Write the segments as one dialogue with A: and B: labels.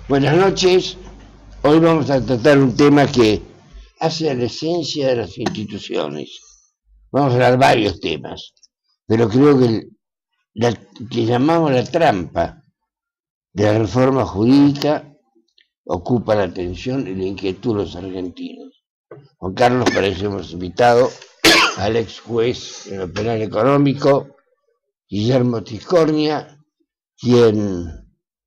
A: Buenas noches. Hoy vamos a tratar un tema que hace a la esencia de las instituciones. Vamos a hablar varios temas, pero creo que que llamamos la trampa de la reforma jurídica ocupa la atención y la inquietud de los argentinos. Juan Carlos, para eso hemos invitado al ex juez en lo penal económico, Guillermo Tiscornia, quien,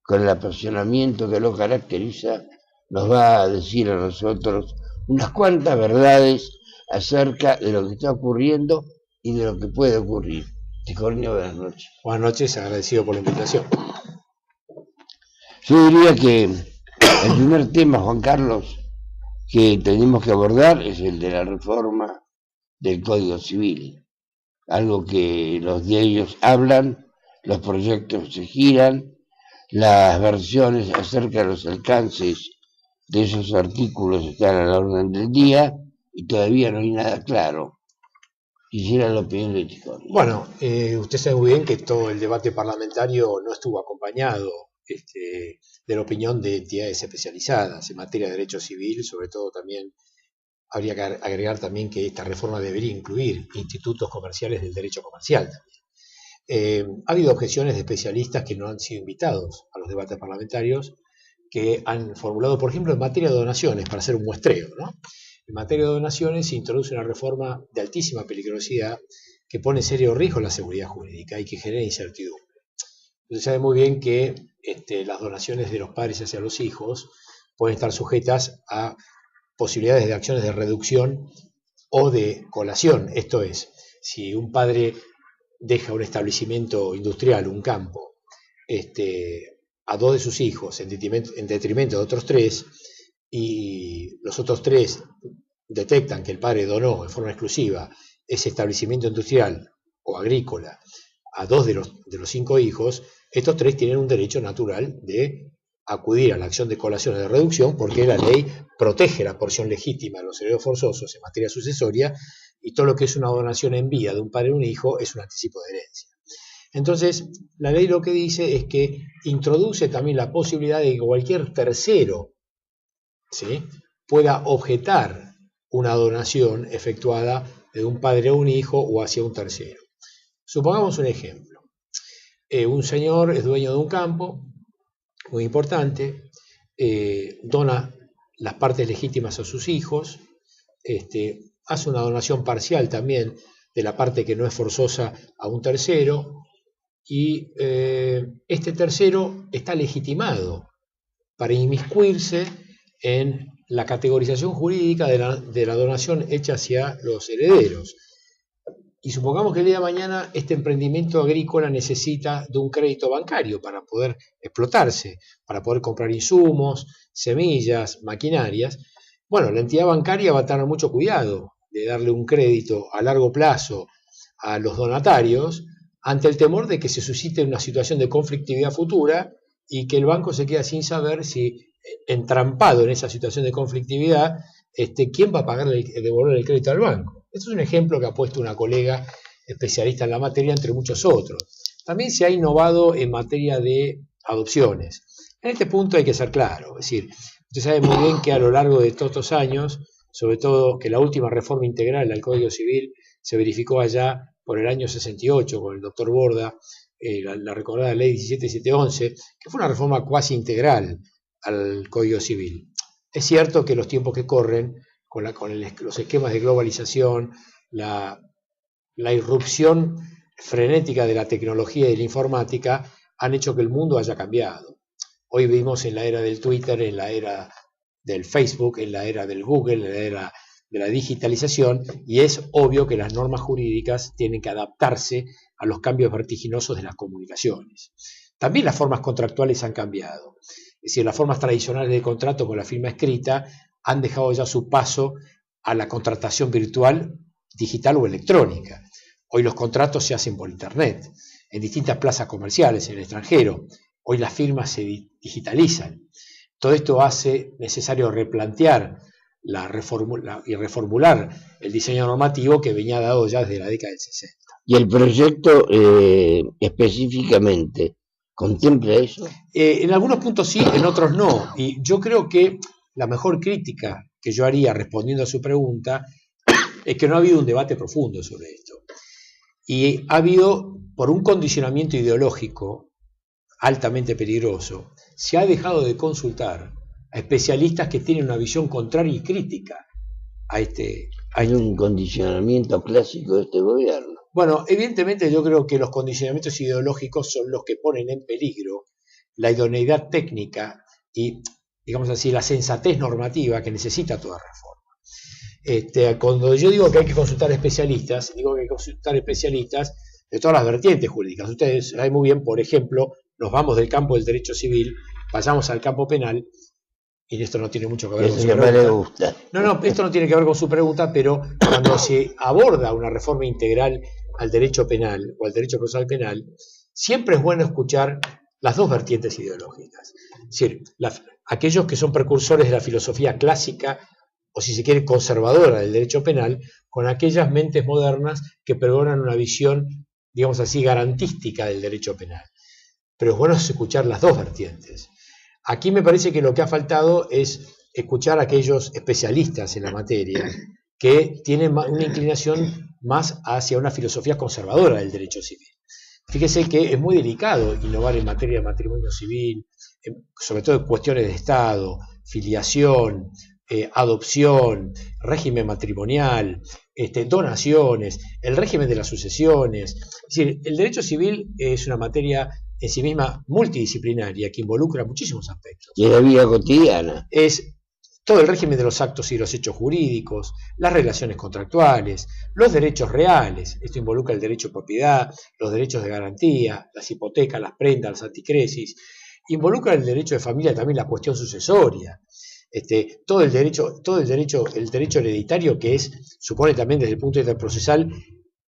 A: con el apasionamiento que lo caracteriza, nos va a decir a nosotros unas cuantas verdades acerca de lo que está ocurriendo y de lo que puede ocurrir. Tiscornia, buenas noches.
B: Buenas noches, agradecido por la invitación.
A: Yo diría que el primer tema, Juan Carlos, que tenemos que abordar es el de la reforma del Código Civil. Algo que los diarios hablan, los proyectos se giran, las versiones acerca de los alcances de esos artículos están a la orden del día y todavía no hay nada claro. Quisiera la opinión de Tiscornia.
B: Bueno, usted sabe muy bien que todo el debate parlamentario no estuvo acompañado de la opinión de entidades especializadas en materia de derecho civil. Sobre todo también habría que agregar también que esta reforma debería incluir institutos comerciales del derecho comercial también. Ha habido objeciones de especialistas que no han sido invitados a los debates parlamentarios, que han formulado, por ejemplo, en materia de donaciones, para hacer un muestreo, ¿no? En materia de donaciones se introduce una reforma de altísima peligrosidad que pone en serio riesgo la seguridad jurídica y que genera incertidumbre. Usted sabe muy bien que las donaciones de los padres hacia los hijos pueden estar sujetas a posibilidades de acciones de reducción o de colación. Esto es, si un padre deja un establecimiento industrial, un campo, a 2 de sus hijos en detrimento de otros 3, y los otros 3 detectan que el padre donó en forma exclusiva ese establecimiento industrial o agrícola a 2 de los 5 hijos, estos 3 tienen un derecho natural de acudir a la acción de colación o de reducción, porque la ley protege la porción legítima de los herederos forzosos en materia sucesoria, y todo lo que es una donación en vida de un padre a un hijo es un anticipo de herencia. Entonces, la ley lo que dice es que introduce también la posibilidad de que cualquier tercero, ¿sí?, pueda objetar una donación efectuada de un padre a un hijo o hacia un tercero. Supongamos un ejemplo. Un señor es dueño de un campo muy importante, dona las partes legítimas a sus hijos, hace una donación parcial también de la parte que no es forzosa a un tercero, y este tercero está legitimado para inmiscuirse en la categorización jurídica de la donación hecha hacia los herederos. Y supongamos que el día de mañana este emprendimiento agrícola necesita de un crédito bancario para poder explotarse, para poder comprar insumos, semillas, maquinarias. Bueno, la entidad bancaria va a tener mucho cuidado de darle un crédito a largo plazo a los donatarios, ante el temor de que se suscite una situación de conflictividad futura y que el banco se quede sin saber si, entrampado en esa situación de conflictividad, quién va a pagar devolver el crédito al banco. Esto es un ejemplo que ha puesto una colega especialista en la materia, entre muchos otros. También se ha innovado en materia de adopciones. En este punto hay que ser claro, es decir, usted sabe muy bien que a lo largo de todos estos años, sobre todo que la última reforma integral al Código Civil se verificó allá por el año 68 con el doctor Borda, la recordada ley 17711, que fue una reforma cuasi integral al Código Civil. Es cierto que los tiempos que corren, con los esquemas de globalización, la irrupción frenética de la tecnología y de la informática, han hecho que el mundo haya cambiado. Hoy vivimos en la era del Twitter, en la era del Facebook, en la era del Google, en la era de la digitalización, y es obvio que las normas jurídicas tienen que adaptarse a los cambios vertiginosos de las comunicaciones. También las formas contractuales han cambiado. Es decir, las formas tradicionales de contrato con la firma escrita han dejado ya su paso a la contratación virtual, digital o electrónica. Hoy los contratos se hacen por internet. en distintas plazas comerciales en el extranjero. Hoy las firmas se digitalizan. Todo esto hace necesario replantear y reformular el diseño normativo que venía dado ya desde la década del 60.
A: ¿Y el proyecto específicamente contempla eso?
B: En algunos puntos sí, en otros no. Y yo creo que la mejor crítica que yo haría respondiendo a su pregunta es que no ha habido un debate profundo sobre esto. Y ha habido, por un condicionamiento ideológico altamente peligroso, se ha dejado de consultar a especialistas que tienen una visión contraria y crítica a este.
A: Hay un condicionamiento clásico de este gobierno.
B: Bueno, evidentemente yo creo que los condicionamientos ideológicos son los que ponen en peligro la idoneidad técnica y, digamos así, la sensatez normativa que necesita toda reforma. Cuando yo digo que hay que consultar especialistas, digo que hay que consultar especialistas de todas las vertientes jurídicas. Ustedes saben muy bien, por ejemplo, nos vamos del campo del derecho civil, pasamos al campo penal, y esto no tiene mucho que ver con su pregunta.
A: Me gusta.
B: No, esto no tiene que ver con su pregunta, pero cuando se aborda una reforma integral al derecho penal o al derecho procesal penal, siempre es bueno escuchar las dos vertientes ideológicas. Es decir, aquellos que son precursores de la filosofía clásica, o si se quiere conservadora del derecho penal, con aquellas mentes modernas que pregonan una visión, digamos así, garantística del derecho penal. Pero es bueno escuchar las dos vertientes. Aquí me parece que lo que ha faltado es escuchar a aquellos especialistas en la materia que tienen una inclinación más hacia una filosofía conservadora del derecho civil. Fíjese que es muy delicado innovar en materia de matrimonio civil, sobre todo en cuestiones de Estado, filiación, adopción, régimen matrimonial, donaciones, el régimen de las sucesiones. Es decir, el derecho civil es una materia en sí misma multidisciplinaria que involucra muchísimos aspectos.
A: Y la vida cotidiana.
B: Es todo el régimen de los actos y los hechos jurídicos, las relaciones contractuales, los derechos reales. Esto involucra el derecho de propiedad, los derechos de garantía, las hipotecas, las prendas, las anticresis. Involucra el derecho de familia, también la cuestión sucesoria. Todo el derecho hereditario, que supone también desde el punto de vista procesal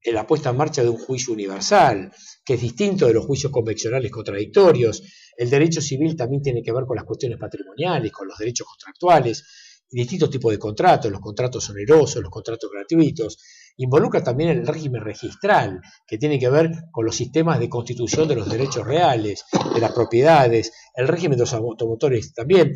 B: la puesta en marcha de un juicio universal, que es distinto de los juicios convencionales contradictorios. El derecho civil también tiene que ver con las cuestiones patrimoniales, con los derechos contractuales, distintos tipos de contratos, los contratos onerosos, los contratos gratuitos. Involucra también el régimen registral, que tiene que ver con los sistemas de constitución de los derechos reales, de las propiedades, el régimen de los automotores también.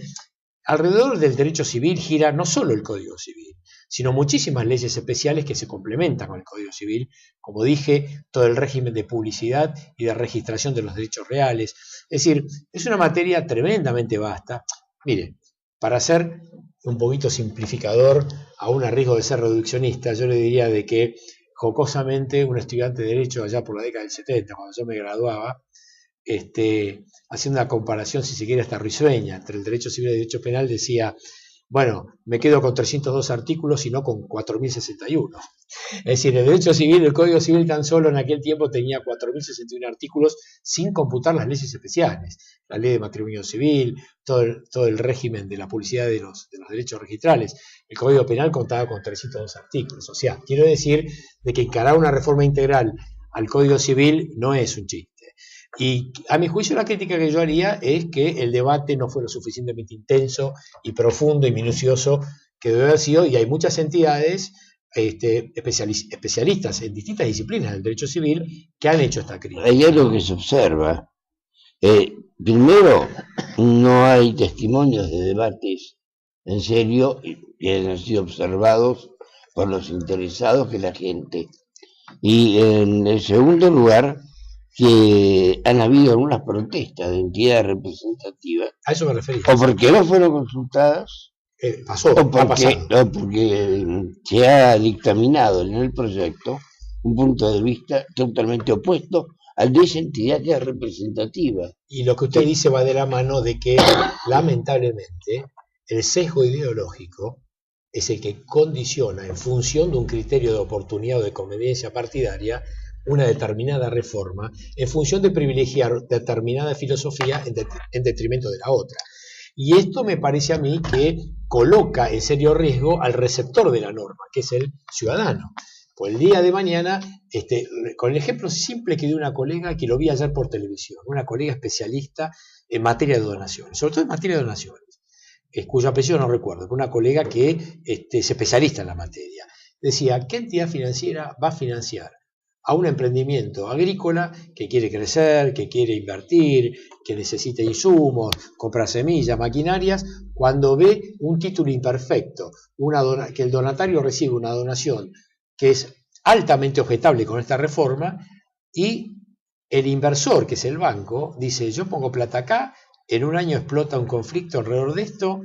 B: Alrededor del derecho civil gira no solo el Código Civil, sino muchísimas leyes especiales que se complementan con el Código Civil, como dije, todo el régimen de publicidad y de registración de los derechos reales. Es decir, es una materia tremendamente vasta. Mire, para ser un poquito simplificador, aún a riesgo de ser reduccionista, yo le diría de que, jocosamente, un estudiante de Derecho allá por la década del 70, cuando yo me graduaba, haciendo una comparación, si se quiere, hasta risueña, entre el derecho civil y el derecho penal, decía, bueno, me quedo con 302 artículos y no con 4061. Es decir, el derecho civil, el Código Civil tan solo en aquel tiempo tenía 4061 artículos sin computar las leyes especiales, la ley de matrimonio civil, todo el régimen de la publicidad de los derechos registrales. El Código Penal contaba con 302 artículos. O sea, quiero decir de que encarar una reforma integral al Código Civil no es un chiste. Y a mi juicio la crítica que yo haría es que el debate no fue lo suficientemente intenso y profundo y minucioso que debe haber sido, y hay muchas entidades especialistas en distintas disciplinas del derecho civil que han hecho esta crítica.
A: Hay algo que se observa. Primero, no hay testimonios de debates en serio que han sido observados por los interesados que la gente. Y en el segundo lugar, que han habido algunas protestas de entidades representativas.
B: A eso me refería.
A: O porque no fueron consultadas, o porque se ha dictaminado en el proyecto un punto de vista totalmente opuesto al de esa entidad que es representativa.
B: Y lo que usted dice va de la mano de que, lamentablemente, el sesgo ideológico es el que condiciona, en función de un criterio de oportunidad o de conveniencia partidaria, una determinada reforma en función de privilegiar determinada filosofía en detrimento de la otra. Y esto me parece a mí que coloca en serio riesgo al receptor de la norma, que es el ciudadano. Pues el día de mañana, con el ejemplo simple que dio una colega que lo vi ayer por televisión, una colega especialista en materia de donaciones, sobre todo en materia de donaciones, cuyo apellido no recuerdo, una colega que es especialista en la materia, decía, ¿qué entidad financiera va a financiar a un emprendimiento agrícola que quiere crecer, que quiere invertir, que necesita insumos, comprar semillas, maquinarias, cuando ve un título imperfecto, que el donatario recibe una donación que es altamente objetable con esta reforma, y el inversor, que es el banco, dice, yo pongo plata acá, en un año explota un conflicto alrededor de esto,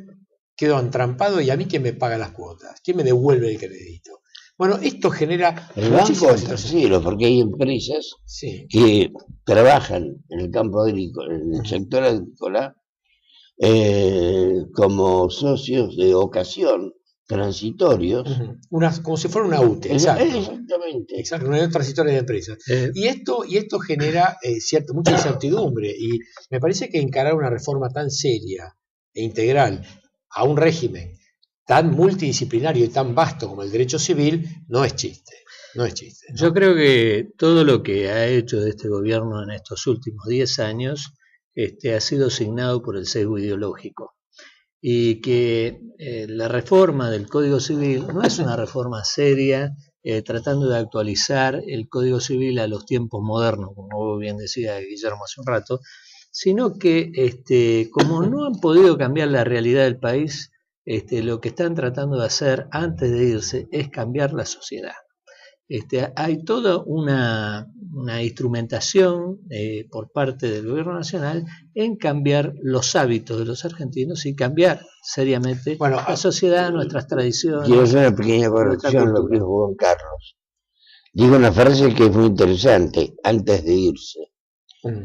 B: quedo entrampado y a mí ¿quién me paga las cuotas? ¿Quién me devuelve el crédito? Bueno, esto genera...
A: El banco es tercero, porque hay empresas que trabajan en el campo agrícola, en el sector agrícola, como socios de ocasión, transitorios.
B: Como si fuera una UTE,
A: exactamente.
B: Exacto, una unión transitoria de empresas. Y esto genera mucha incertidumbre, y me parece que encarar una reforma tan seria e integral a un régimen tan multidisciplinario y tan vasto como el derecho civil no es chiste. No es chiste, ¿no?
C: Yo creo que todo lo que ha hecho de este gobierno en estos últimos 10 años ha sido signado por el sesgo ideológico, y que la reforma del Código Civil no es una reforma seria, tratando de actualizar el Código Civil a los tiempos modernos, como bien decía Guillermo hace un rato, sino que como no han podido cambiar la realidad del país, lo que están tratando de hacer antes de irse es cambiar la sociedad. Hay toda una instrumentación por parte del gobierno nacional en cambiar los hábitos de los argentinos y cambiar seriamente la sociedad, nuestras tradiciones.
A: Quiero hacer una pequeña corrección a lo que dijo Juan Carlos. Digo una frase que es muy interesante, antes de irse.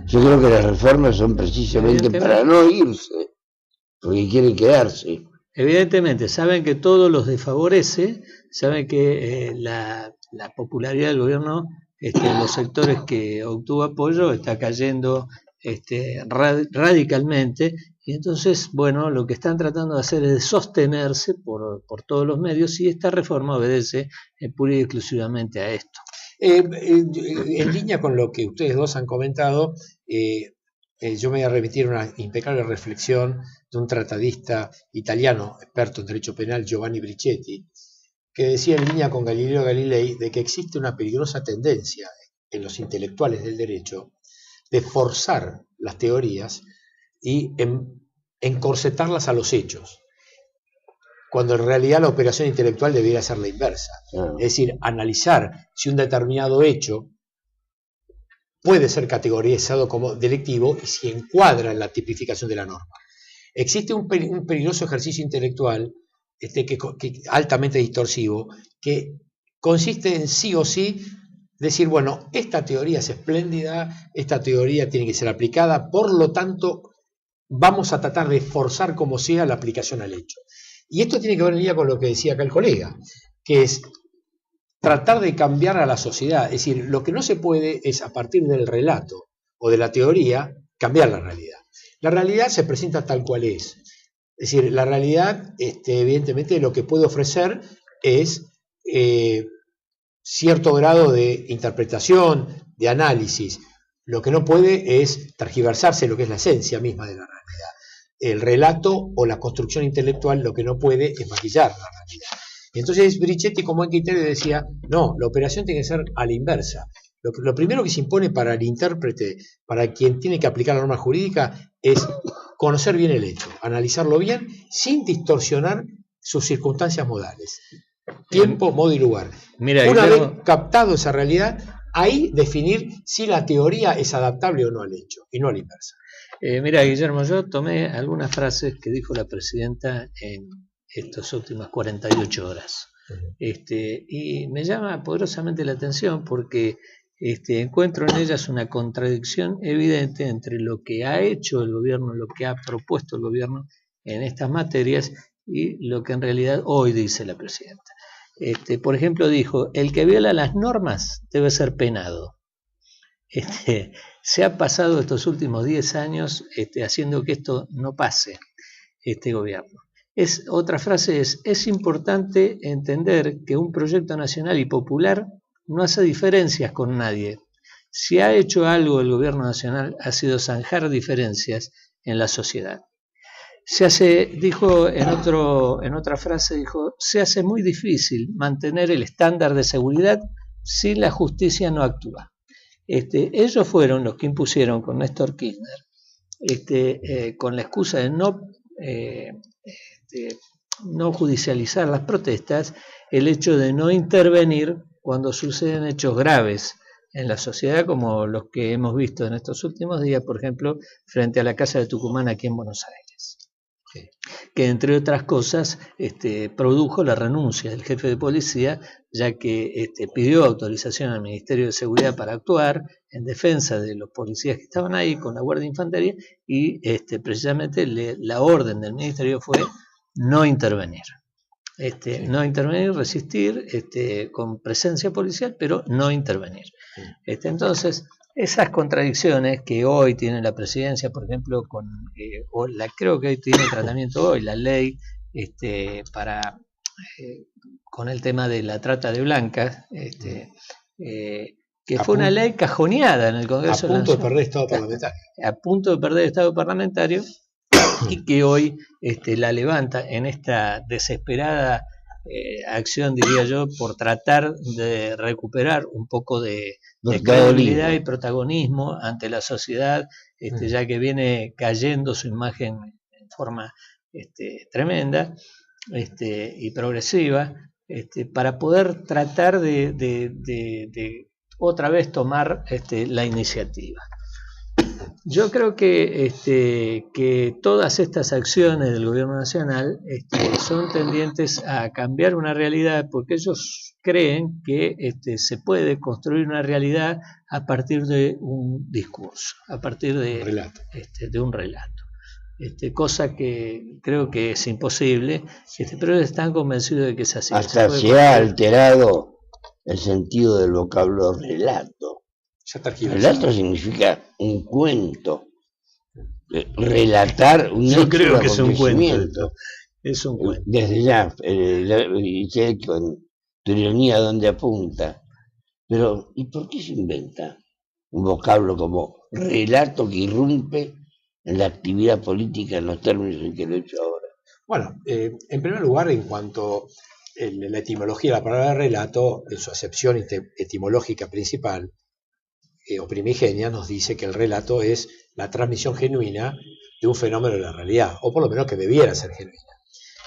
A: Yo creo que las reformas son precisamente para no irse, porque quieren quedarse.
C: Evidentemente, saben que todo los desfavorece, saben que la popularidad del gobierno en los sectores que obtuvo apoyo está cayendo radicalmente, y entonces, bueno, lo que están tratando de hacer es sostenerse por todos los medios, y esta reforma obedece pura y exclusivamente a esto.
B: En línea con lo que ustedes dos han comentado, yo me voy a remitir a una impecable reflexión de un tratadista italiano, experto en derecho penal, Giovanni Brichetti, que decía en línea con Galileo Galilei de que existe una peligrosa tendencia en los intelectuales del derecho de forzar las teorías y encorsetarlas a los hechos, cuando en realidad la operación intelectual debería ser la inversa. Es decir, analizar si un determinado hecho puede ser categorizado como delictivo y si encuadra en la tipificación de la norma. Existe un peligroso ejercicio intelectual que altamente distorsivo, que consiste en sí o sí decir, bueno, esta teoría es espléndida, esta teoría tiene que ser aplicada, por lo tanto vamos a tratar de forzar como sea la aplicación al hecho. Y esto tiene que ver en línea con lo que decía acá el colega, que es tratar de cambiar a la sociedad. Es decir, lo que no se puede es, a partir del relato o de la teoría, cambiar la realidad. La realidad se presenta tal cual es. Es decir, la realidad, evidentemente, lo que puede ofrecer es cierto grado de interpretación, de análisis. Lo que no puede es tergiversarse lo que es la esencia misma de la realidad. El relato o la construcción intelectual lo que no puede es maquillar la realidad. Y entonces Brichetti, como buen criterio, decía, no, la operación tiene que ser a la inversa. Lo primero que se impone para el intérprete, para quien tiene que aplicar la norma jurídica, es conocer bien el hecho, analizarlo bien, sin distorsionar sus circunstancias modales. Tiempo, modo y lugar.
C: Mira,
B: una vez captado esa realidad, ahí definir si la teoría es adaptable o no al hecho, y no a la inversa.
C: Mira, Guillermo, yo tomé algunas frases que dijo la presidenta en estas últimas 48 horas. Y me llama poderosamente la atención porque encuentro en ellas una contradicción evidente entre lo que ha hecho el gobierno, lo que ha propuesto el gobierno en estas materias y lo que en realidad hoy dice la presidenta. Por ejemplo, dijo, el que viola las normas debe ser penado. Se ha pasado estos últimos 10 años haciendo que esto no pase, este gobierno. Otra frase es importante entender que un proyecto nacional y popular no hace diferencias con nadie. Si ha hecho algo el gobierno nacional, ha sido zanjar diferencias en la sociedad. Dijo en otra frase, dijo, se hace muy difícil mantener el estándar de seguridad si la justicia no actúa. Ellos fueron los que impusieron con Néstor Kirchner, con la excusa de no judicializar las protestas, el hecho de no intervenir cuando suceden hechos graves en la sociedad, como los que hemos visto en estos últimos días, por ejemplo, frente a la Casa de Tucumán aquí en Buenos Aires, que entre otras cosas produjo la renuncia del jefe de policía, ya que pidió autorización al Ministerio de Seguridad para actuar en defensa de los policías que estaban ahí con la Guardia de Infantería, y precisamente la orden del Ministerio fue no intervenir. No intervenir, resistir con presencia policial, pero no intervenir. Entonces, esas contradicciones que hoy tiene la presidencia, por ejemplo, creo que hoy tiene tratamiento hoy la ley con el tema de la trata de blancas, que fue una ley cajoneada en el Congreso.
B: A punto de perder estado parlamentario.
C: A punto de perder estado parlamentario, y que hoy la levanta en esta desesperada acción, diría yo, por tratar de recuperar un poco de credibilidad y protagonismo ante la sociedad, ya que viene cayendo su imagen en forma tremenda y progresiva, para poder tratar de otra vez tomar la iniciativa. Yo creo que todas estas acciones del gobierno nacional son tendientes a cambiar una realidad, porque ellos creen que se puede construir una realidad a partir de un discurso, a partir de un relato. Cosa que creo que es imposible, pero están convencidos de que es así.
A: Hasta se ha alterado el sentido del vocablo relato. Relato significa un cuento, relatar un
C: hecho. Yo creo que
A: acontecimiento.
C: Es un cuento.
A: Desde ya, sé con tu ironía dónde apunta. Pero, ¿y por qué se inventa un vocablo como relato que irrumpe en la actividad política en los términos en que lo he hecho ahora?
B: Bueno, en primer lugar, en cuanto a la etimología de la palabra relato, en su acepción etimológica principal, o primigenia, nos dice que el relato es la transmisión genuina de un fenómeno de la realidad, o por lo menos que debiera ser genuina.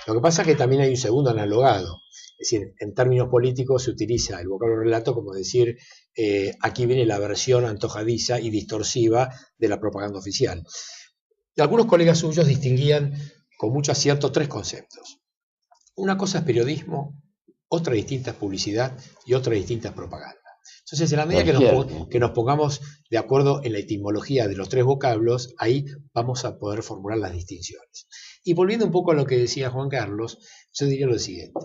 B: Lo que pasa es que también hay un segundo analogado, es decir, en términos políticos se utiliza el vocablo relato como decir, aquí viene la versión antojadiza y distorsiva de la propaganda oficial. Y algunos colegas suyos distinguían con mucho acierto tres conceptos. Una cosa es periodismo, otra distinta es publicidad y otra distinta es propaganda. Entonces, en la medida que nos pongamos de acuerdo en la etimología de los tres vocablos, ahí vamos a poder formular las distinciones. Y volviendo un poco a lo que decía Juan Carlos, yo diría lo siguiente.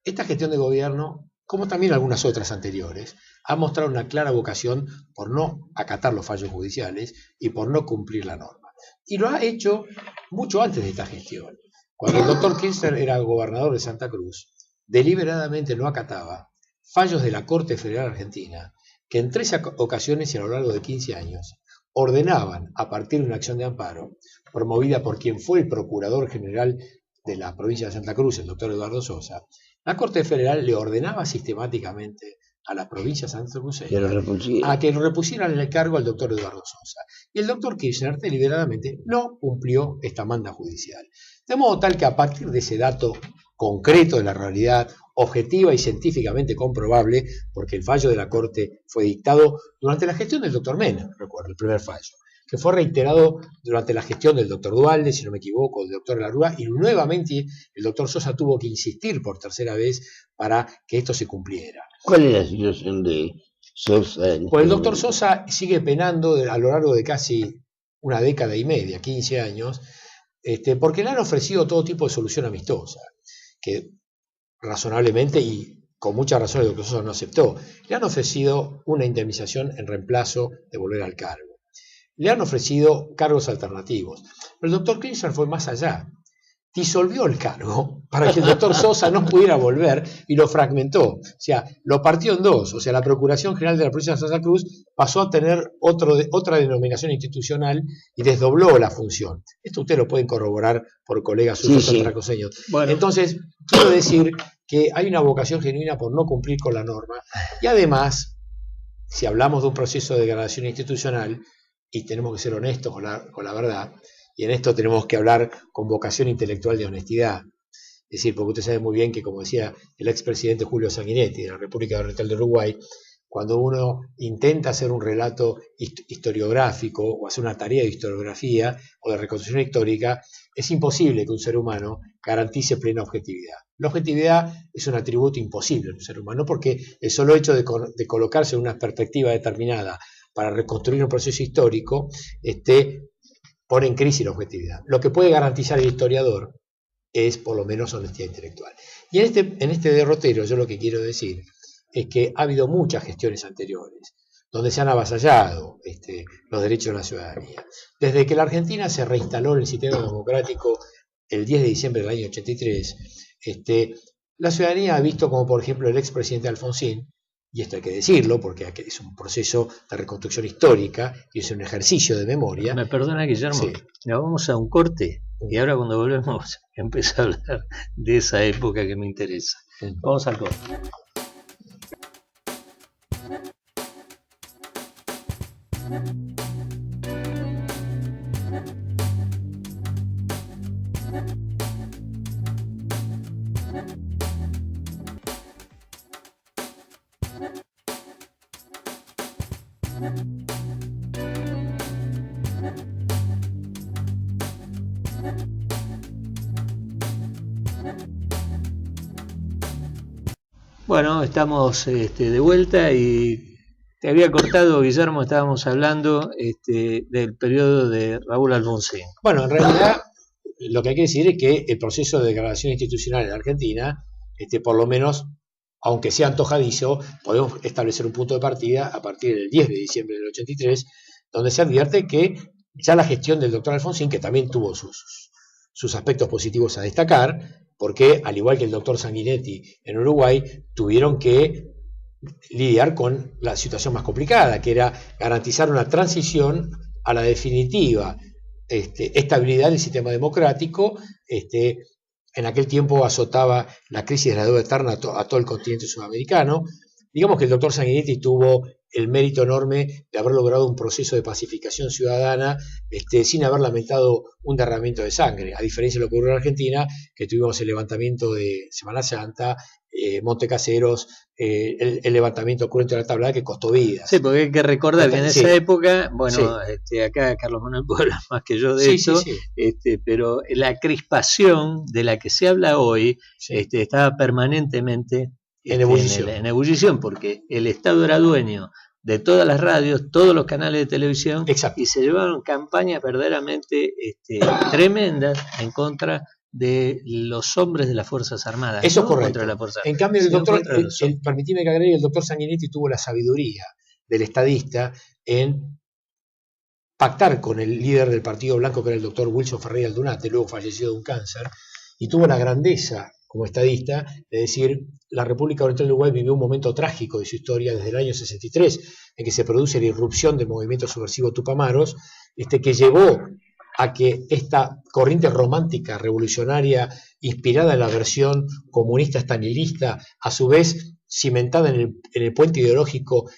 B: Esta gestión de gobierno, como también algunas otras anteriores, ha mostrado una clara vocación por no acatar los fallos judiciales y por no cumplir la norma. Y lo ha hecho mucho antes de esta gestión. Cuando el doctor Kirchner era gobernador de Santa Cruz, deliberadamente no acataba fallos de la Corte Federal Argentina, que en 13 ocasiones y a lo largo de 15 años ordenaban, a partir de una acción de amparo, promovida por quien fue el Procurador General de la provincia de Santa Cruz, el doctor Eduardo Sosa, la Corte Federal le ordenaba sistemáticamente a la provincia santacruceña a que lo repusieran en el cargo al doctor Eduardo Sosa. Y el doctor Kirchner deliberadamente no cumplió esta manda judicial. De modo tal que a partir de ese dato concreto de la realidad, objetiva y científicamente comprobable, porque el fallo de la Corte fue dictado durante la gestión del doctor Menem, recuerdo, el primer fallo, que fue reiterado durante la gestión del doctor Duhalde, si no me equivoco, del doctor Larrúa, y nuevamente el doctor Sosa tuvo que insistir por tercera vez para que esto se cumpliera.
A: ¿Cuál es la situación de Sosa?
B: Pues el doctor Sosa sigue penando a lo largo de casi una década y media, 15 años, porque le han ofrecido todo tipo de solución amistosa, que razonablemente y con mucha razón el doctor Sosa no aceptó. Le han ofrecido una indemnización en reemplazo de volver al cargo. Le han ofrecido cargos alternativos. Pero el doctor Kirchner fue más allá. disolvió el cargo para que el doctor Sosa no pudiera volver y lo fragmentó. O sea, lo partió en dos. O sea, la Procuración General de la Provincia de Santa Cruz pasó a tener otra denominación institucional y desdobló la función. Esto ustedes lo pueden corroborar por colegas suyos santarracoseños. Bueno. Entonces, quiero decir que hay una vocación genuina por no cumplir con la norma y además, si hablamos de un proceso de degradación institucional, y tenemos que ser honestos con la verdad, y en esto tenemos que hablar con vocación intelectual de honestidad. Es decir, porque usted sabe muy bien que, como decía el expresidente Julio Sanguinetti de la República Oriental de Uruguay, cuando uno intenta hacer un relato historiográfico o hacer una tarea de historiografía o de reconstrucción histórica, es imposible que un ser humano garantice plena objetividad. La objetividad es un atributo imposible en un ser humano porque el solo hecho de colocarse en una perspectiva determinada para reconstruir un proceso histórico pone en crisis la objetividad. Lo que puede garantizar el historiador es por lo menos honestidad intelectual. Y en este derrotero yo lo que quiero decir es que ha habido muchas gestiones anteriores donde se han avasallado los derechos de la ciudadanía. Desde que la Argentina se reinstaló en el sistema democrático el 10 de diciembre del año 83, la ciudadanía ha visto como, por ejemplo, el expresidente Alfonsín, y esto hay que decirlo porque es un proceso de reconstrucción histórica y es un ejercicio de memoria.
C: Me perdona, Guillermo, sí. Vamos a un corte y ahora cuando volvemos empiezo a hablar de esa época que me interesa. Vamos al corte. Bueno, estamos de vuelta y te había cortado, Guillermo, estábamos hablando del periodo de Raúl Alfonsín.
B: Bueno, en realidad lo que hay que decir es que el proceso de degradación institucional en Argentina, por lo menos, aunque sea antojadizo, podemos establecer un punto de partida a partir del 10 de diciembre del 83, donde se advierte que ya la gestión del doctor Alfonsín, que también tuvo sus aspectos positivos a destacar, porque al igual que el doctor Sanguinetti en Uruguay, tuvieron que lidiar con la situación más complicada, que era garantizar una transición a la definitiva estabilidad del sistema democrático. En aquel tiempo azotaba la crisis de la deuda eterna a todo el continente sudamericano. Digamos que el doctor Sanguinetti tuvo el mérito enorme de haber logrado un proceso de pacificación ciudadana sin haber lamentado un derramamiento de sangre, a diferencia de lo que ocurrió en Argentina, que tuvimos el levantamiento de Semana Santa, Montecaseros, el levantamiento cruento de la Tablada, que costó vidas.
C: Sí, porque hay que recordar que en esa época, bueno, acá Carlos Manuel puede hablar más que yo de eso, pero la crispación de la que se habla hoy estaba permanentemente en ebullición, porque el Estado era dueño de todas las radios, todos los canales de televisión.
B: Exacto.
C: Y se llevaron campañas verdaderamente tremendas en contra de los hombres de las Fuerzas Armadas.
B: Eso es correcto.
C: Contra la Fuerza Armada.
B: En cambio, permitime que agregue, el doctor Sanguinetti tuvo la sabiduría del estadista en pactar con el líder del Partido Blanco, que era el doctor Wilson Ferreira Aldunate, luego fallecido de un cáncer, y tuvo la grandeza como estadista de decir: la República Oriental de Uruguay vivió un momento trágico de su historia desde el año 63, en que se produce la irrupción del movimiento subversivo Tupamaros, que llevó a que esta corriente romántica revolucionaria, inspirada en la versión comunista estanilista, a su vez cimentada en el puente ideológico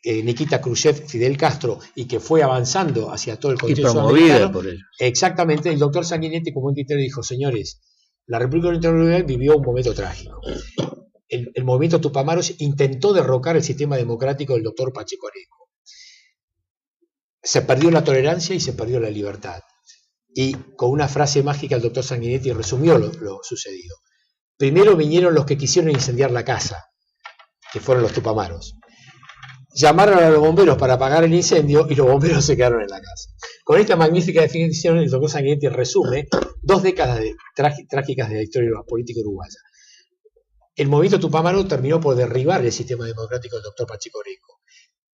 B: Nikita Khrushchev, Fidel Castro, y que fue avanzando hacia todo el continente sudamericano.
C: Por ellos.
B: Exactamente, el doctor Sanguinetti, como un criterio, dijo: señores, la República Oriental de Uruguay vivió un momento trágico. El movimiento Tupamaros intentó derrocar el sistema democrático del doctor Pacheco Areco. Se perdió la tolerancia y se perdió la libertad. Y con una frase mágica el doctor Sanguinetti resumió lo sucedido. Primero vinieron los que quisieron incendiar la casa, que fueron los Tupamaros. Llamaron a los bomberos para apagar el incendio y los bomberos se quedaron en la casa. Con esta magnífica definición, el doctor Sanguinetti resume 2 décadas trágicas de la historia política uruguaya. El movimiento Tupamaro terminó por derribar el sistema democrático del doctor Pacheco Areco.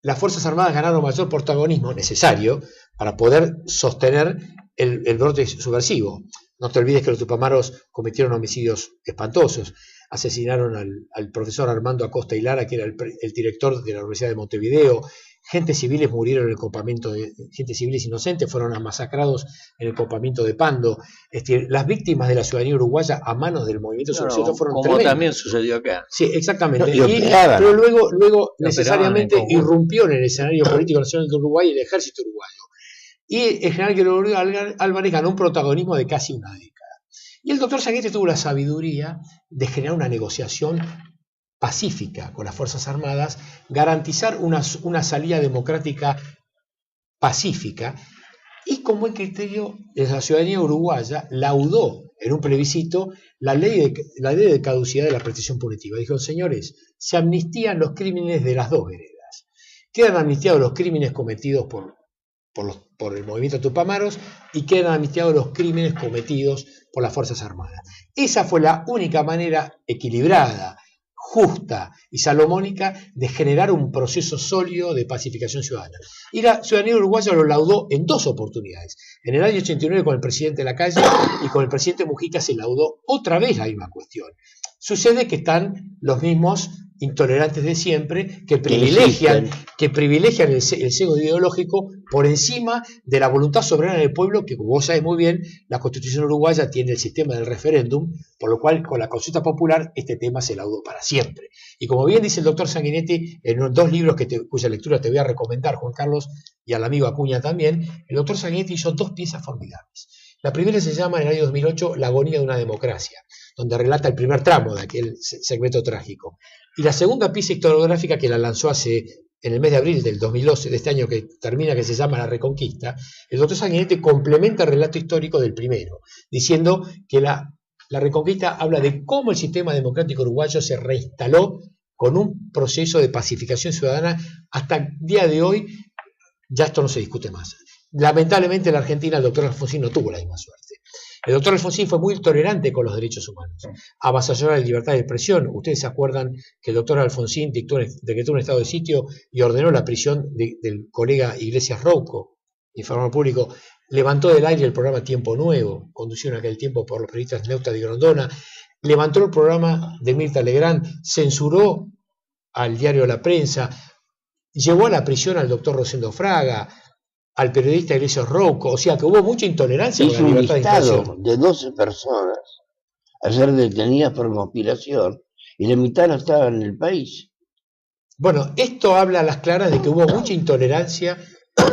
B: Las Fuerzas Armadas ganaron mayor protagonismo necesario para poder sostener el brote subversivo. No te olvides que los tupamaros cometieron homicidios espantosos. Asesinaron al profesor Armando Acosta y Lara, que era el director de la Universidad de Montevideo. Gentes civiles murieron en el campamento, gente civiles inocentes fueron masacrados en el campamento de Pando. Las víctimas de la ciudadanía uruguaya a manos del movimiento socialista fueron
C: como
B: tremendas.
C: También sucedió acá.
B: Sí, exactamente.
A: Pero
B: luego necesariamente irrumpió en el escenario político nacional de Uruguay el ejército uruguayo. Y el general Gregorio Álvarez ganó un protagonismo de casi una década. Y el doctor Sanguinetti tuvo la sabiduría de generar una negociación pacífica con las Fuerzas Armadas, garantizar una salida democrática pacífica, y con buen criterio de la ciudadanía uruguaya laudó en un plebiscito la ley de caducidad de la prescripción punitiva. Dijo: señores, se amnistían los crímenes de las dos veredas. Quedan amnistiados los crímenes cometidos por el movimiento Tupamaros y quedan amnistiados los crímenes cometidos por las Fuerzas Armadas. Esa fue la única manera equilibrada, justa y salomónica de generar un proceso sólido de pacificación ciudadana. Y la ciudadanía uruguaya lo laudó en dos oportunidades. En el año 89 con el presidente Lacalle y con el presidente Mujica se laudó otra vez la misma cuestión. Sucede que están los mismos intolerantes de siempre que privilegian el sesgo ideológico por encima de la voluntad soberana del pueblo, que, como vos sabés muy bien, la Constitución uruguaya tiene el sistema del referéndum, por lo cual con la consulta popular este tema se laudó para siempre. Y como bien dice el doctor Sanguinetti en los dos libros cuya lectura te voy a recomendar, Juan Carlos, y al amigo Acuña también, el doctor Sanguinetti hizo dos piezas formidables. La primera se llama, en el año 2008, La agonía de una democracia, donde relata el primer tramo de aquel segmento trágico. Y la segunda pieza historiográfica, que la lanzó en el mes de abril del 2012, de este año que termina, que se llama La Reconquista, el doctor Sanguinetti complementa el relato histórico del primero, diciendo que la Reconquista habla de cómo el sistema democrático uruguayo se reinstaló con un proceso de pacificación ciudadana. Hasta el día de hoy ya esto no se discute más. Lamentablemente en la Argentina el doctor Alfonsín no tuvo la misma suerte. El doctor Alfonsín fue muy tolerante con los derechos humanos, avasalló la libertad de expresión. Ustedes se acuerdan que el doctor Alfonsín decretó un estado de sitio y ordenó la prisión del colega Iglesias Rouco, informador público. Levantó del aire el programa Tiempo Nuevo, conducido en aquel tiempo por los periodistas Neusta y Grondona. Levantó el programa de Mirta Legrand, censuró al diario La Prensa, llevó a la prisión al doctor Rosendo Fraga, al periodista Iglesias Rouco. O sea que hubo mucha intolerancia con la libertad de expresión.
A: Hizo un listado de 12 personas a ser detenidas por conspiración y la mitad no estaba en el país.
B: Bueno, esto habla a las claras de que hubo mucha intolerancia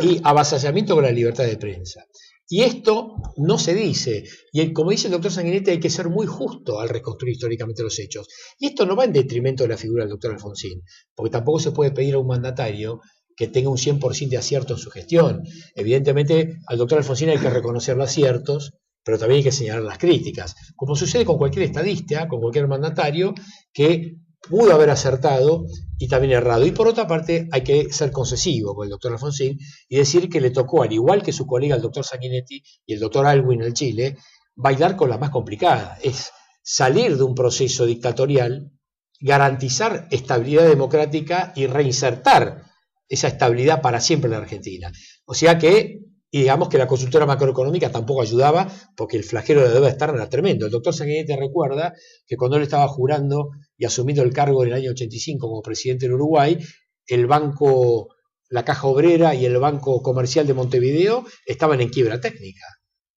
B: y avasallamiento con la libertad de prensa. Y esto no se dice. Y como dice el doctor Sanguinetti, hay que ser muy justo al reconstruir históricamente los hechos. Y esto no va en detrimento de la figura del doctor Alfonsín, porque tampoco se puede pedir a un mandatario que tenga un 100% de acierto en su gestión. Evidentemente, al doctor Alfonsín hay que reconocer los aciertos, pero también hay que señalar las críticas, como sucede con cualquier estadista, con cualquier mandatario que pudo haber acertado y también errado. Y por otra parte, hay que ser concesivo con el doctor Alfonsín y decir que le tocó, al igual que su colega el doctor Sanguinetti y el doctor Alwin en Chile, bailar con la más complicada. Es salir de un proceso dictatorial, garantizar estabilidad democrática y reinsertar esa estabilidad para siempre en la Argentina. O sea que, digamos que la consultora macroeconómica tampoco ayudaba, porque el flagelo de la deuda externa era tremendo. El doctor Sanguinetti recuerda que cuando él estaba jurando y asumiendo el cargo en el año 85 como presidente del Uruguay, el banco, la Caja Obrera y el Banco Comercial de Montevideo estaban en quiebra técnica.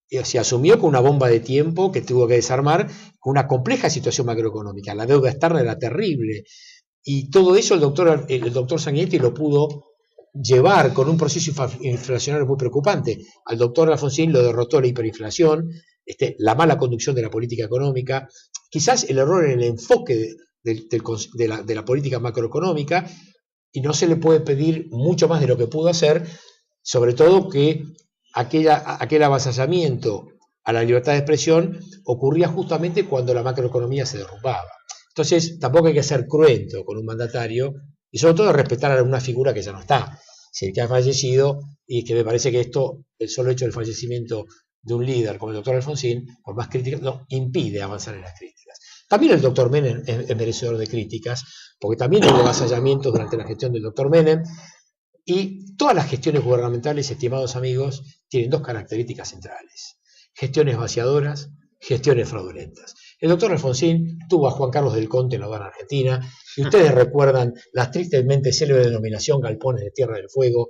B: Y se asumió con una bomba de tiempo que tuvo que desarmar, con una compleja situación macroeconómica. La deuda externa era terrible. Y todo eso el doctor Sanguinetti lo pudo llevar con un proceso inflacionario muy preocupante. Al doctor Alfonsín lo derrotó la hiperinflación, la mala conducción de la política económica, quizás el error en el enfoque de la política macroeconómica, y no se le puede pedir mucho más de lo que pudo hacer, sobre todo que aquel avasallamiento a la libertad de expresión ocurría justamente cuando la macroeconomía se derrumbaba. Entonces, tampoco hay que ser cruento con un mandatario y sobre todo respetar a una figura que ya no está, que ha fallecido, y que me parece que el solo hecho del fallecimiento de un líder como el doctor Alfonsín, por más críticas, no impide avanzar en las críticas. También el doctor Menem es merecedor de críticas, porque también hubo avasallamientos durante la gestión del doctor Menem, y todas las gestiones gubernamentales, estimados amigos, tienen dos características centrales. gestiones vaciadoras, gestiones fraudulentas. El doctor Alfonsín tuvo a Juan Carlos del Conte en la aduana argentina, y ustedes recuerdan la tristemente célebre denominación galpones de Tierra del Fuego,